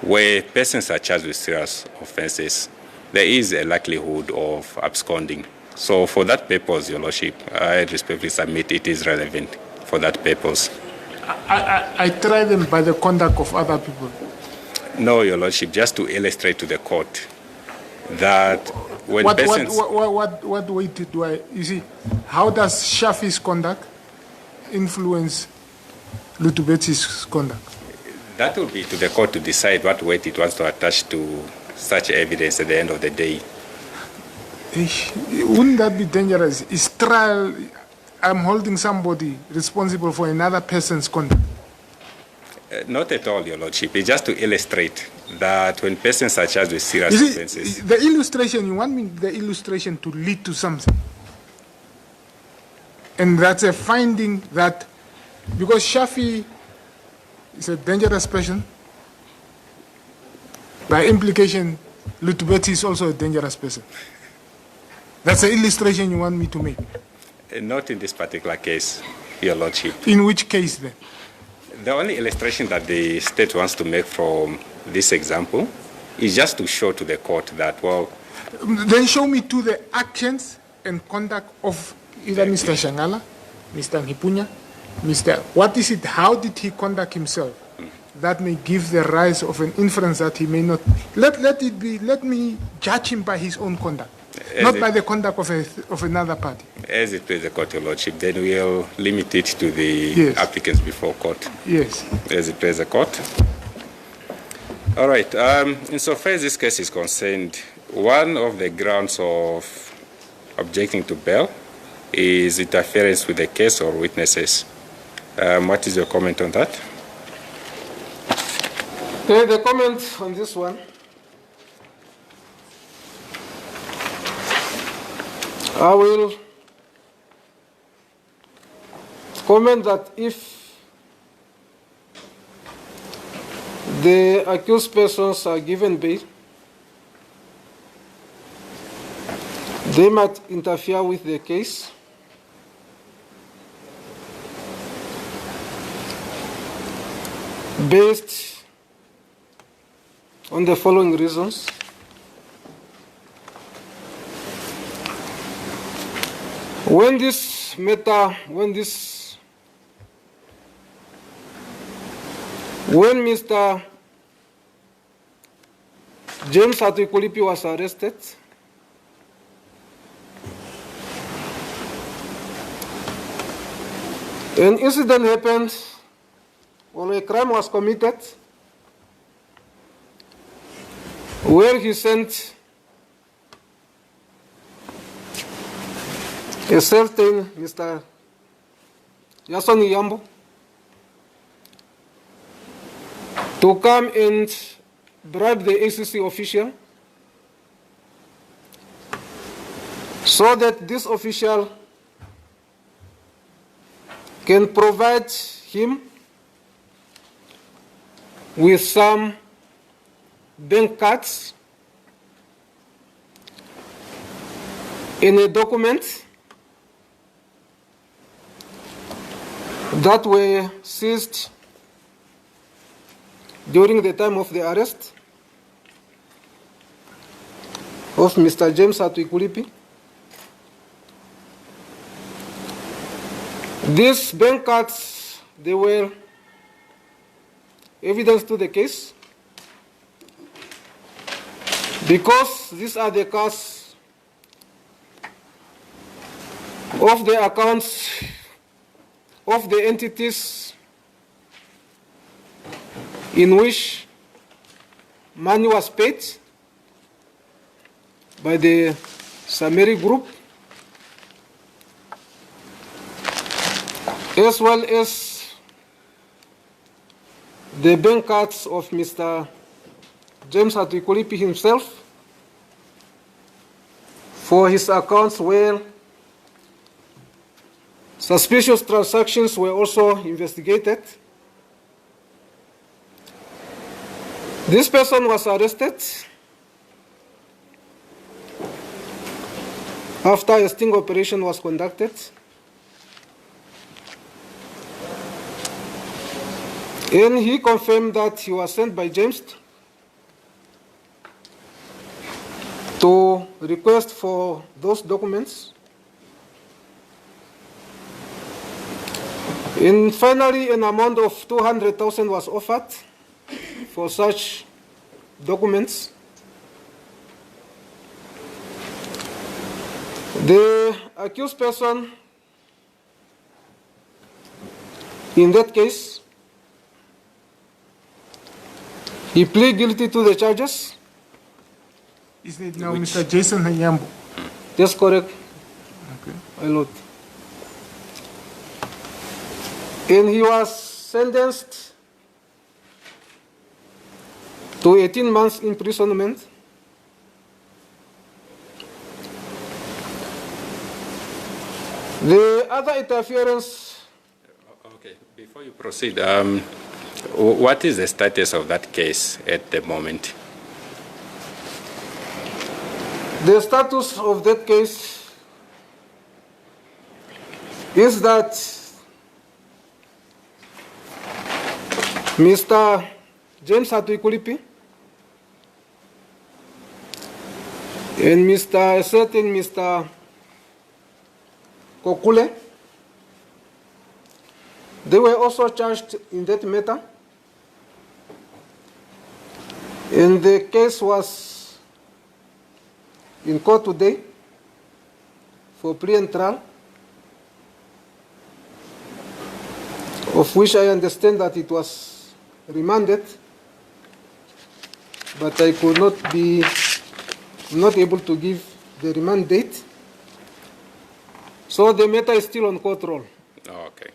S1: where persons are charged with serious offenses, there is a likelihood of absconding. So for that purpose, Your Lordship, I respectfully submit it is relevant for that purpose.
S3: I try them by the conduct of other people.
S1: No, Your Lordship, just to illustrate to the court that when persons...
S3: What weight do I... You see, how does Shafi's conduct influence Lutubetsi's conduct?
S1: That will be to the court to decide what weight it wants to attach to such evidence at the end of the day.
S3: Wouldn't that be dangerous? Is trial... I'm holding somebody responsible for another person's conduct.
S1: Not at all, Your Lordship. It's just to illustrate that when persons are charged with serious offenses...
S3: The illustration, you want me the illustration to lead to something. And that's a finding that, because Shafi is a dangerous person, by implication, Lutubetsi is also a dangerous person. That's the illustration you want me to make.
S1: Not in this particular case, Your Lordship.
S3: In which case then?
S1: The only illustration that the state wants to make from this example is just to show to the court that, well...
S3: Then show me to the actions and conduct of either Mr. Shangala, Mr. Ngipunya, what is it, how did he conduct himself? That may give the rise of an inference that he may not... Let me judge him by his own conduct, not by the conduct of another party.
S1: As it pleases the court, Your Lordship, then we'll limit it to the applicants before court.
S3: Yes.
S1: As it pleases the court. All right. Insofar as this case is concerned, one of the grounds of objecting to bail is interference with the case or witnesses. What is your comment on that?
S2: Okay, the comment on this one. I will comment that if the accused persons are given bail, they might interfere with the case based on the following reasons. When Mr. James Uittele was arrested, an incident happened, or a crime was committed, where he sent a certain Mr. Yasoni Yambo to come and bribe the ACC official so that this official can provide him with some bank cards in a document that were seized during the time of the arrest of Mr. James Uittele. These bank cards, they were evidence to the case because these are the cards of the accounts of the entities in which money was paid by the Samiri group, as well as the bank cards of Mr. James Uittele himself for his accounts where suspicious transactions were also investigated. This person was arrested after a sting operation was conducted. And he confirmed that he was sent by James to request for those documents. And finally, an amount of 200,000 was offered for such documents. The accused person in that case, he pleaded guilty to the charges.
S3: Is it now Mr. Jason Nyambo?
S2: That's correct.
S3: Okay.
S2: My lord. And he was sentenced to 18 months imprisonment. The other interference.
S1: Okay, before you proceed, what is the status of that case at the moment?
S2: The status of that case is that Mr. James Hatuikulipi and Mr. Kokule, they were also charged in that matter, and the case was in court today for plea and trial, of which I understand that it was remanded, but I could not able to give the remand date. So the matter is still on court roll.
S1: Oh, okay.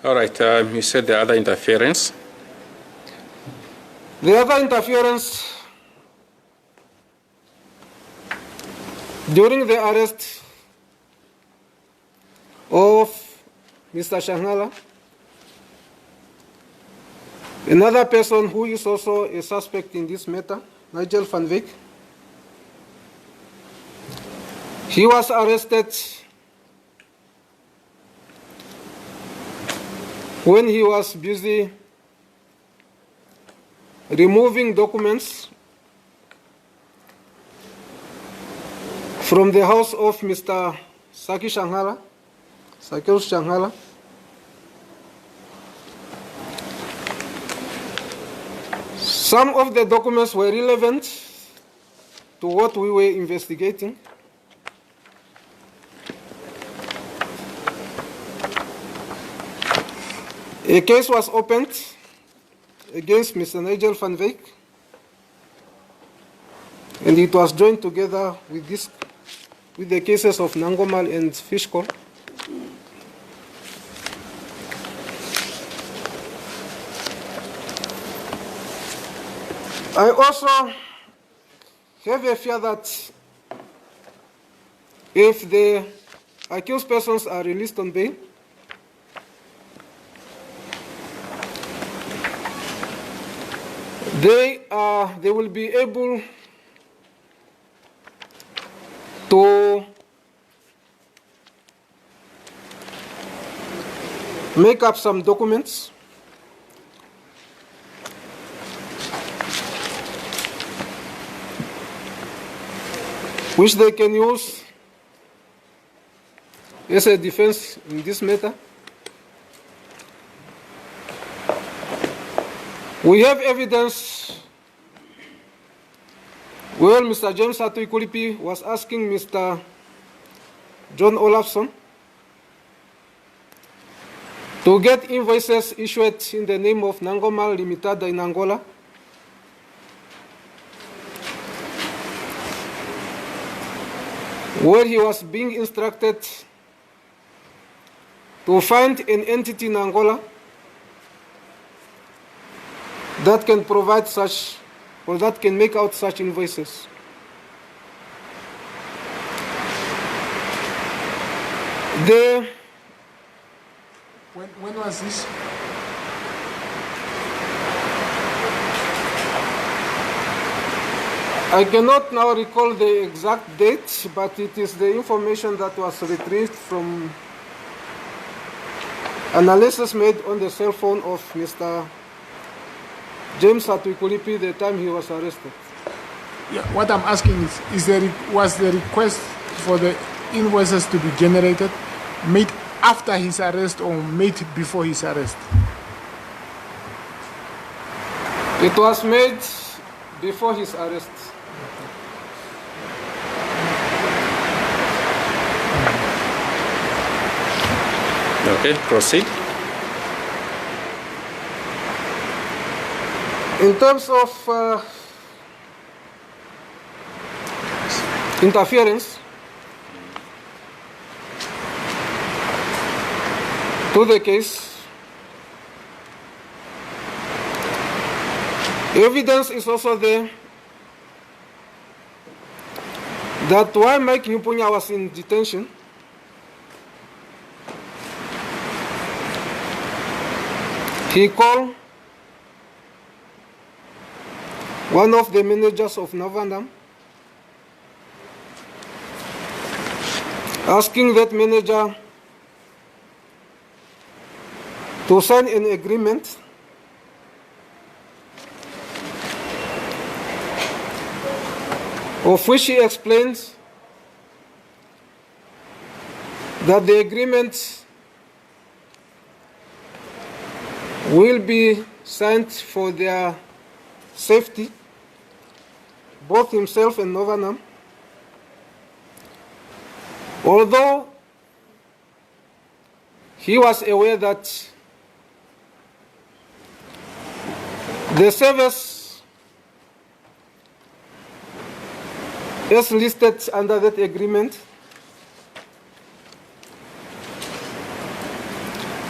S1: All right. You said the other interference.
S2: The other interference during the arrest of Mr. Shangala, another person who is also a suspect in this matter, Nigel van Wyk, he was arrested when he was busy removing documents from the house of Mr. Sakesh Shangala. Some of the documents were relevant to what we were investigating. A case was opened against Mr. Nigel van Wyk, and it was joined together with the cases of Nangomal and Fishrot. I also have a fear that if the accused persons are released on bail, they will be able to make up some documents which they can use as a defense in this matter. We have evidence where Mr. James Hatuikulipi was asking Mr. John Olafson to get invoices issued in the name of Nangomal Limitada in Angola, where he was being instructed to find an entity in Angola that can provide such, or that can make out such invoices.
S3: When was this?
S2: I cannot now recall the exact date, but it is the information that was retrieved from analysis made on the cell phone of Mr. James Hatuikulipi the time he was arrested.
S3: Yeah, what I'm asking is was the request for the invoices to be generated made after his arrest or made before his arrest?
S2: It was made before his arrest.
S1: Okay, proceed.
S2: In terms of interference to the case, evidence is also there that while Mike Nyupunya was in detention, he called one of the managers of Navandam asking that manager to sign an agreement of which he explains that the agreement will be signed for their safety, both himself and Novanam. Although he was aware that the service as listed under that agreement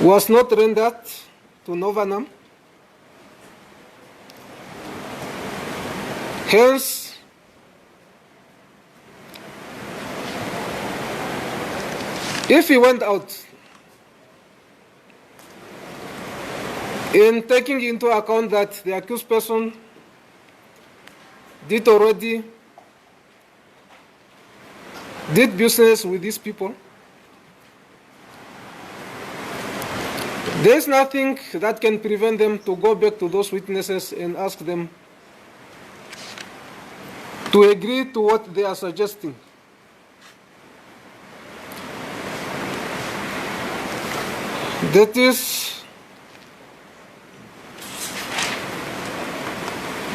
S2: was not rendered to Novanam. Hence, if he went out in taking into account that the accused person did business with these people, there is nothing that can prevent them to go back to those witnesses and ask them to agree to what they are suggesting. That is,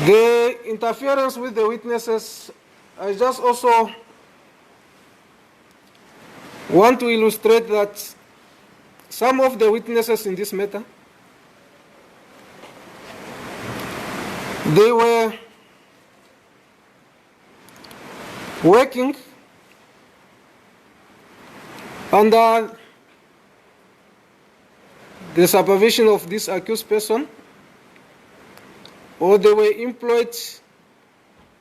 S2: the interference with the witnesses. I just also want to illustrate that some of the witnesses in this matter, they were working under the supervision of this accused person, or they were employed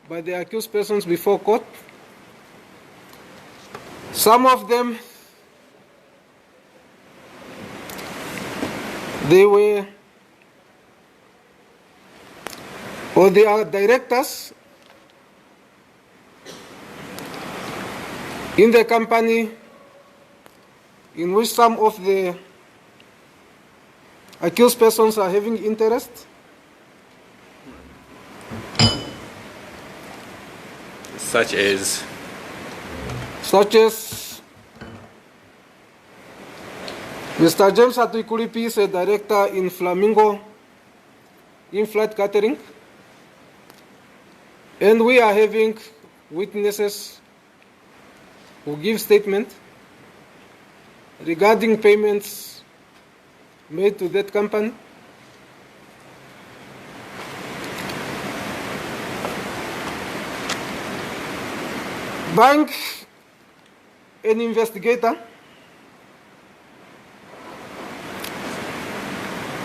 S2: by the accused persons before court. Some of them, they were, or they are directors in the company in which some of the accused persons are having interest.
S1: Such as
S2: Mr. James Atuikulipi is a director in Flamingo in-flight catering, and we are having witnesses who give statement regarding payments made to that company. Bank an investigator.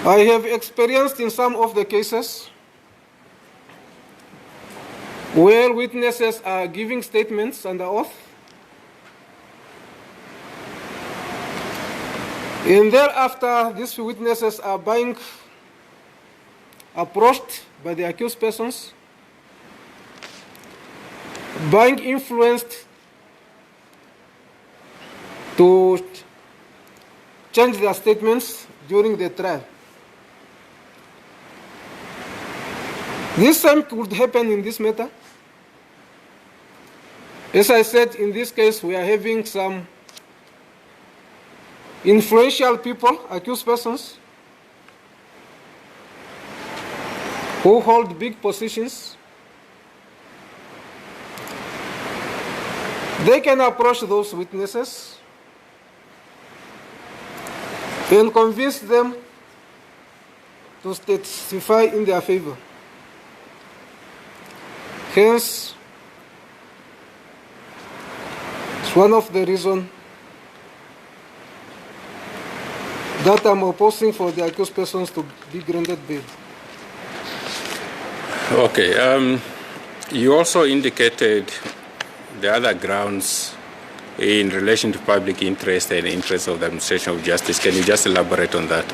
S2: I have experienced in some of the cases where witnesses are giving statements under oath, and thereafter these witnesses are being approached by the accused persons, being influenced to change their statements during the trial. This same could happen in this matter. As I said, in this case, we are having some influential people, accused persons, who hold big positions. They can approach those witnesses and convince them to testify in their favor. Hence, it's one of the reasons that I'm opposing for the accused persons to be granted bail.
S1: okay. You also indicated the other grounds in relation to public interest and interest of the administration of justice. Can you just elaborate on that?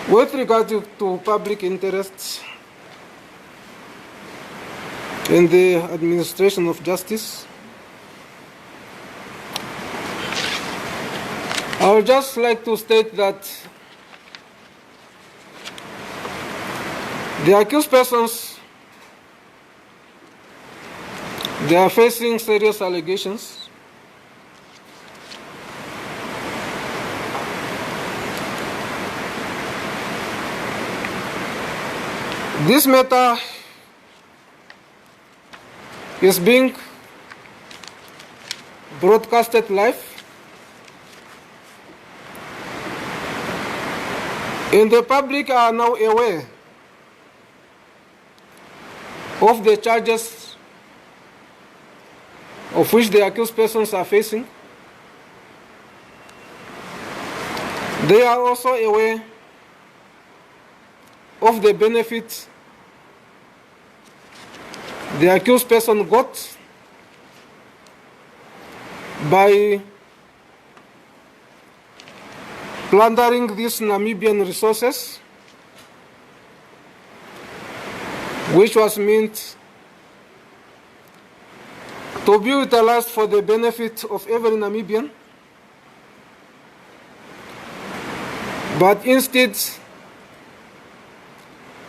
S2: With regard to public interests in the administration of justice, would just like to state that the accused persons, they are facing serious allegations. This matter is being broadcasted live, and the public are now aware of the charges of which the accused persons are facing. They are also aware of the benefit the accused person got by plundering these Namibian resources, which was meant to be utilized for the benefit of every Namibian, but instead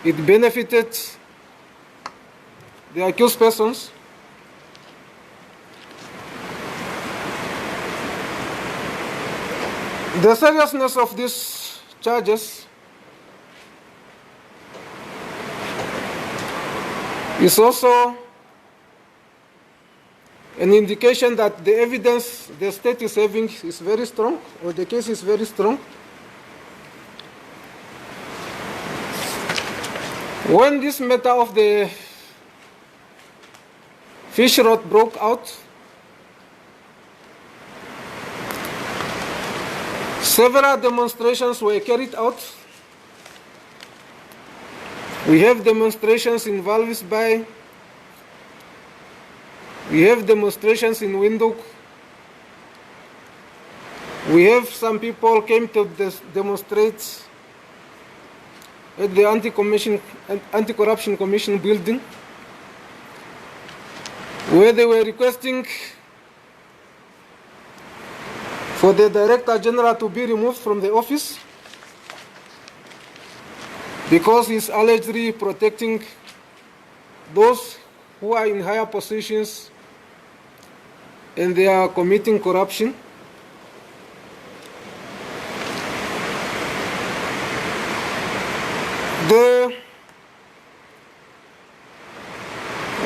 S2: it benefited the accused persons. The seriousness of these charges is also an indication that the evidence the state is having is very strong, or the case is very strong. When this matter of the Fishrot broke out, several demonstrations were carried out. We have demonstrations in Walvis Bay. We have demonstrations in Windhoek. We have some people came to demonstrate at the Anti-Corruption Commission building, where they were requesting for the Director General to be removed from the office because he's allegedly protecting those who are in higher positions and they are committing corruption.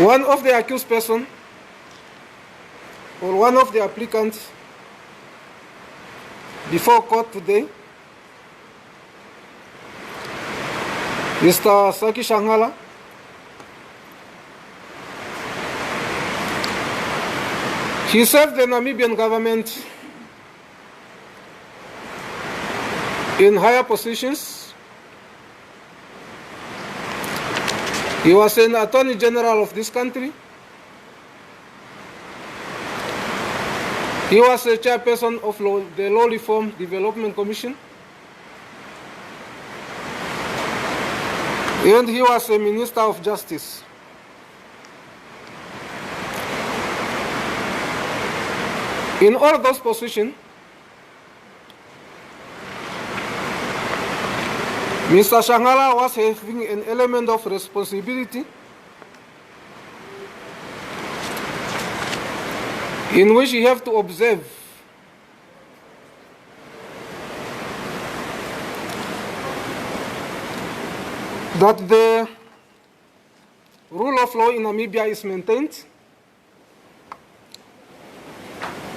S2: One of the accused person, or one of the applicants before court today, Mr. Saki Shanghala, he served the Namibian government in higher positions. He was an Attorney General of this country. He was a chairperson of the Law Reform Development Commission. And he was a Minister of Justice. In all those positions, Mr. Shanghala was having an element of responsibility in which you have to observe that the rule of law in Namibia is maintained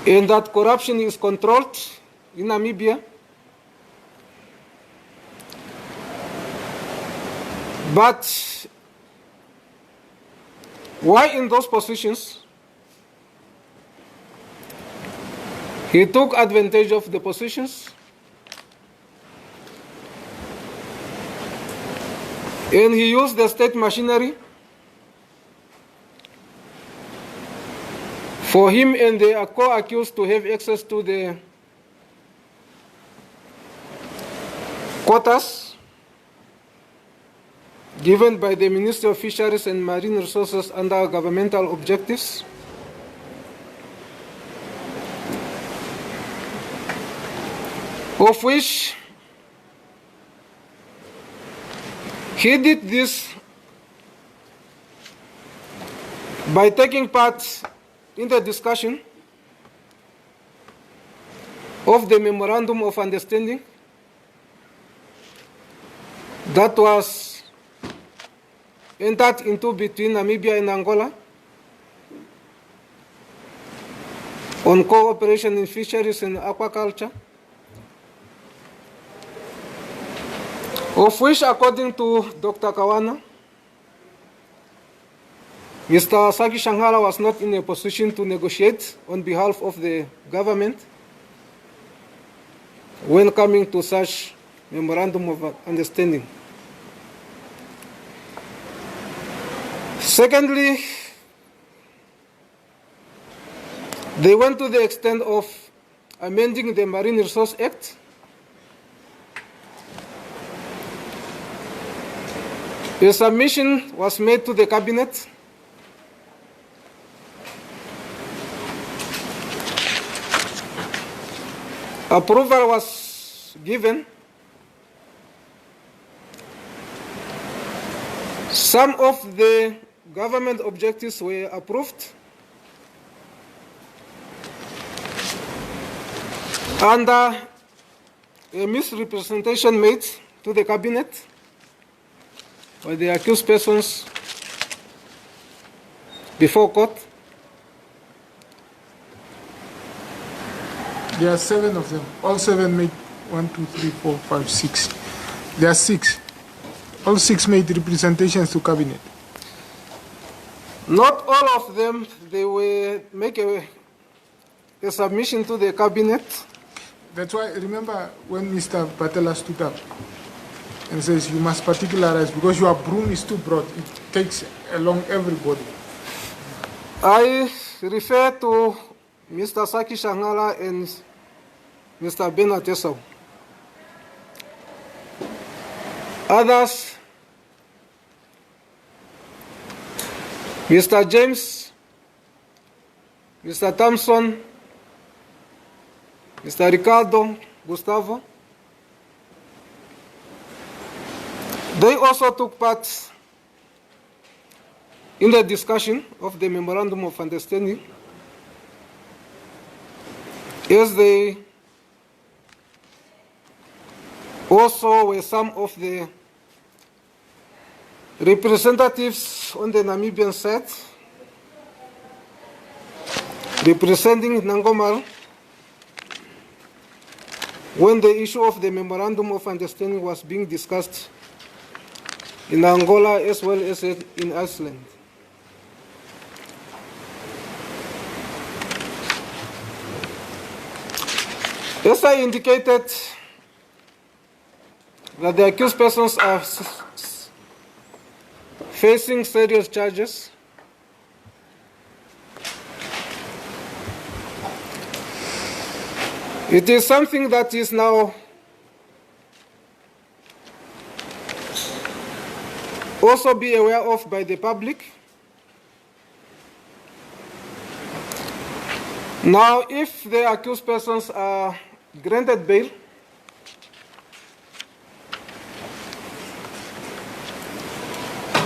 S2: and that corruption is controlled in Namibia. But why in those positions he took advantage of the positions and he used the state machinery for him and the co-accused to have access to the quotas given by the Ministry of Fisheries and Marine Resources under governmental objectives. of which he did this by taking part in the discussion of the Memorandum of Understanding that was entered into between Namibia and Angola on cooperation in fisheries and aquaculture, of which, according to Dr. Kawana, Mr. Saki Shanghala was not in a position to negotiate on behalf of the government when coming to such Memorandum of Understanding. Secondly, they went to the extent of amending the Marine Resource Act a submission was made to the cabinet approval was given. Some of the government objectives were approved under a misrepresentation made to the cabinet by the accused persons before court.
S3: There are 7 of them. All 7 made 1, 2, 3, 4, 5, 6. There are 6. All 6 made representations to cabinet.
S2: Not all of them, they will make a submission to the cabinet.
S3: That's why, remember when Mr. Patela stood up and says you must particularize because your broom is too broad. It takes along everybody.
S2: I refer to Mr. Saki Shanghala and Mr. Benatesau. Others, Mr. James, Mr. Thompson, Mr. Ricardo, Gustavo, they also took part in the discussion of the Memorandum of Understanding, as they also were some of the representatives on the Namibian side representing Nangomar when the issue of the Memorandum of Understanding was being discussed in Angola as well as in Iceland. As I indicated, that the accused persons are facing serious charges. It is something that is now also be aware of by the public. Now, if the accused persons are granted bail,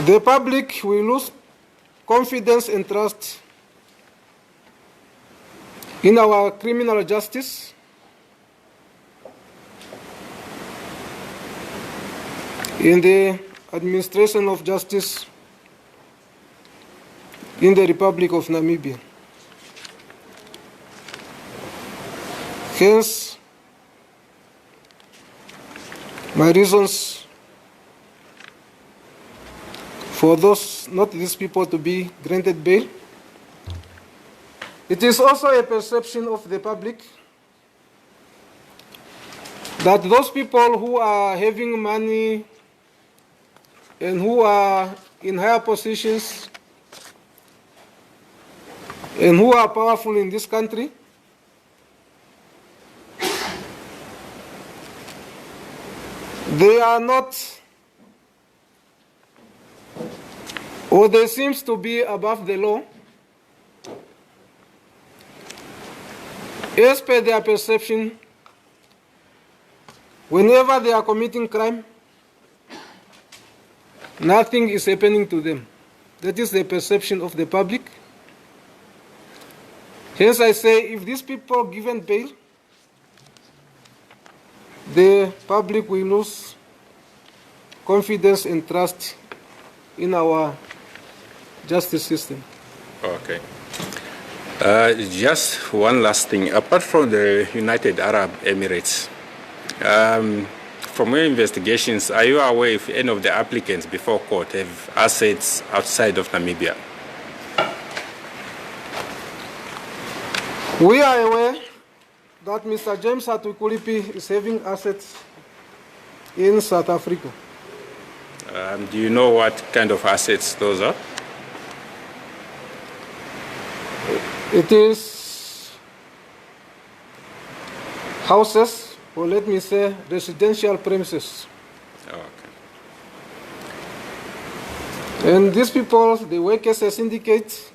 S2: the public will lose confidence and trust in our criminal justice, in the administration of justice in the Republic of Namibia. Hence, my reasons for these people to be granted bail. It is also a perception of the public that those people who are having money and who are in higher positions and who are powerful in this country they are not, or they seem to be above the law as per their perception Whenever they are committing crime, nothing is happening to them. That is the perception of the public. Hence I say, if these people are given bail, the public will lose confidence and trust in our justice system.
S1: Okay. Just one last thing. Apart from the United Arab Emirates, from your investigations, are you aware if any of the applicants before court have assets outside of Namibia?
S2: We are aware that Mr. James Hatuikulipi is having assets in South Africa.
S1: Do you know what kind of assets those are?
S2: It is houses, or let me say residential premises.
S1: Okay.
S2: And these people, they work as a syndicate.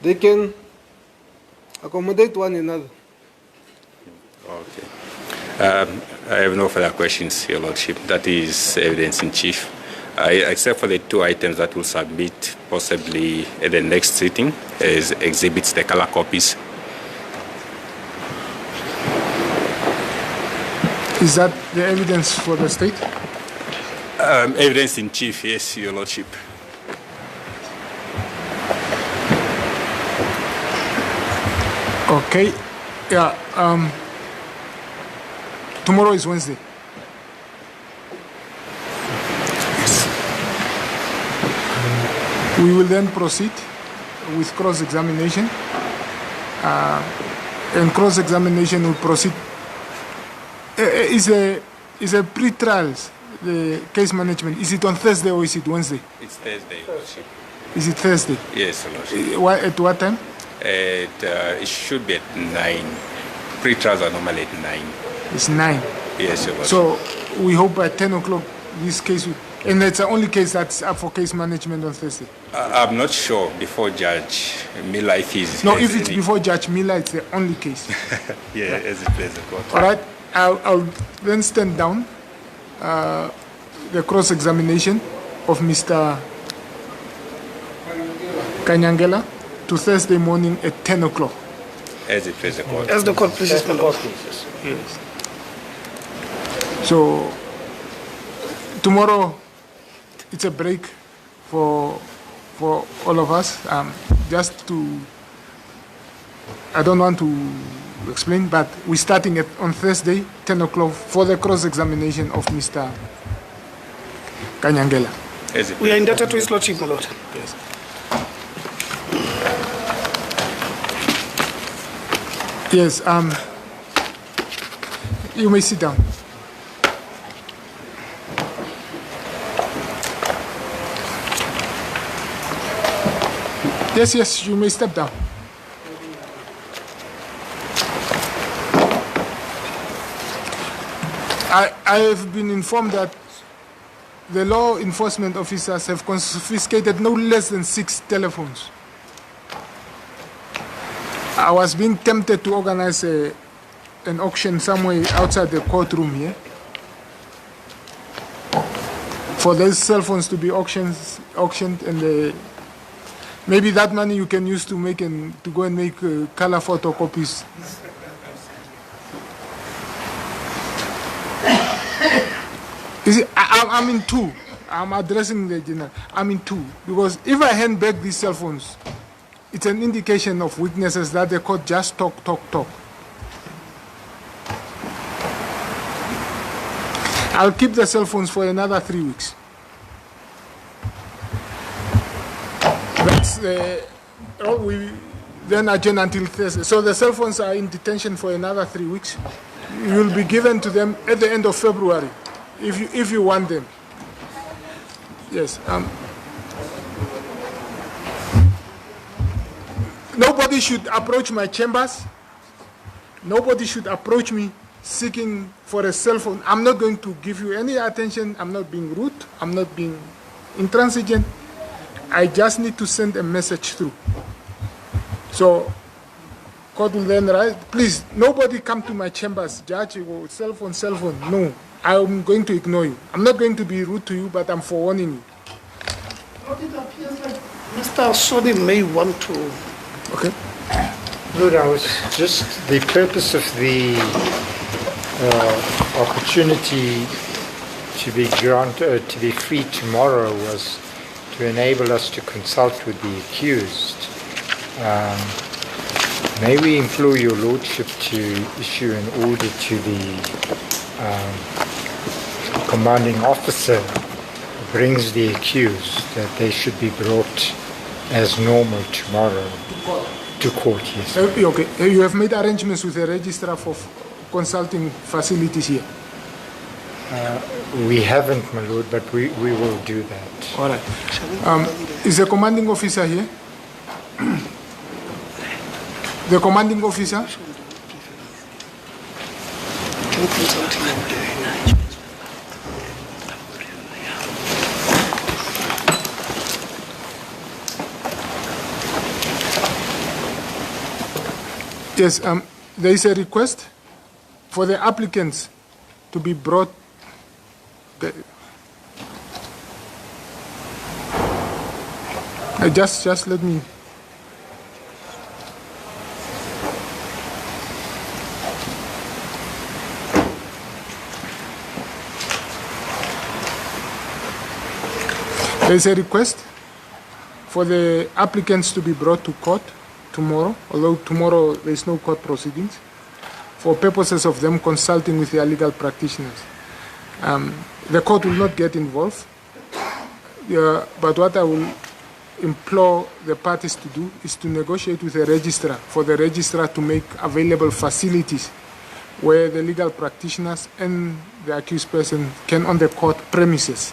S2: They can accommodate one another.
S1: Okay. I have no further questions, Your Lordship. That is evidence in chief. Except for the 2 items that we'll submit possibly at the next sitting as exhibits, the color copies.
S3: Is that the evidence for the state?
S1: Evidence in chief, yes, Your Lordship.
S3: Okay. Yeah. Tomorrow is Wednesday. We will then proceed with cross-examination. And cross-examination will proceed. Is a pre-trials, the case management. Is it on Thursday or is it Wednesday?
S1: It's Thursday, Your Lordship.
S3: Is it Thursday?
S1: Yes, Your Lordship.
S3: At what time?
S1: It should be at 9. Pre-trials are normally at 9.
S3: It's 9.
S1: Yes, Your Lordship.
S3: So we hope by 10 o'clock this case will... And it's the only case that's up for case management on Thursday.
S1: I'm not sure before Judge Miller if he's...
S3: No, if it's before Judge Miller, it's the only case.
S1: Yeah, as it plays the court.
S3: All right. I'll then stand down the cross-examination of Mr. Kanyangela to Thursday morning at 10 o'clock.
S1: As it plays the court.
S4: As the court pleases, my lord.
S3: Yes. So tomorrow it's a break for all of us. Just to, I don't want to explain, but we're starting on Thursday, 10 o'clock, for the cross-examination of Mr. Kanyangela.
S4: We are indebted to His Lordship, my lord.
S3: Yes. Yes. You may sit down. Yes, you may step down. I have been informed that the law enforcement officers have confiscated no less than 6 telephones. I was being tempted to organize an auction somewhere outside the courtroom here for those cell phones to be auctioned, and maybe that money you can use to go and make color photocopies. You see, I'm in 2. I'm addressing the general. I'm in 2 because if I hand back these cell phones, it's an indication of weaknesses that the court just talk. I'll keep the cell phones for another 3 weeks. That's we then adjourn until Thursday. So the cell phones are in detention for another 3 weeks. You'll be given to them at the end of February, if you want them. Yes. Nobody should approach my chambers. Nobody should approach me seeking for a cell phone. I'm not going to give you any attention. I'm not being rude. I'm not being intransigent. I just need to send a message through. So court will then rise. Please, nobody come to my chambers, judge, or cell phone. No, I'm going to ignore you. I'm not going to be rude to you, but I'm forewarning you.
S4: But it appears like Mr. Sodi may want to.
S3: Okay.
S5: Lord, I was just, the purpose of the opportunity to be granted, to be free tomorrow was to enable us to consult with the accused. May we implore your lordship to issue an order to the commanding officer who brings the accused that they should be brought as normal tomorrow to court, yes.
S3: Okay, you have made arrangements with the registrar for consulting facilities here?
S5: We haven't, my lord, but we will do that.
S3: All right. Is the commanding officer here? The commanding officer? Yes, there is a request for the applicants to be brought. Just let me. There is a request for the applicants to be brought to court tomorrow, although tomorrow there is no court proceedings, for purposes of them consulting with their legal practitioners. The court will not get involved, but what I will implore the parties to do is to negotiate with the registrar, for the registrar to make available facilities where the legal practitioners and the accused person can, on the court premises,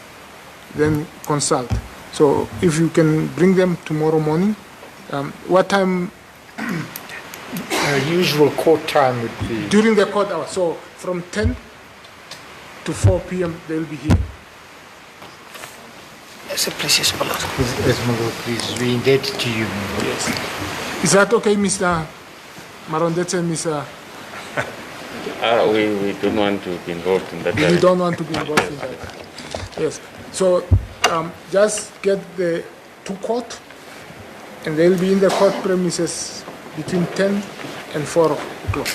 S3: then consult. So if you can bring them tomorrow morning, what time?
S5: Usual court time would be?
S3: During the court hour. So from 10 to 4 p.m. they'll be here.
S4: Yes, please, my lord.
S5: Yes, my lord, please. We indebted to you, my lord.
S3: Yes. Is that okay, Mr. Marondetse, Mr.
S1: We don't want to be involved in that.
S3: You don't want to be involved in that. Yes. So just get the to court, and they'll be in the court premises between 10 and 4 o'clock.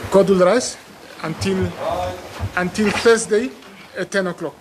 S3: Court will rise until Thursday at 10 o'clock.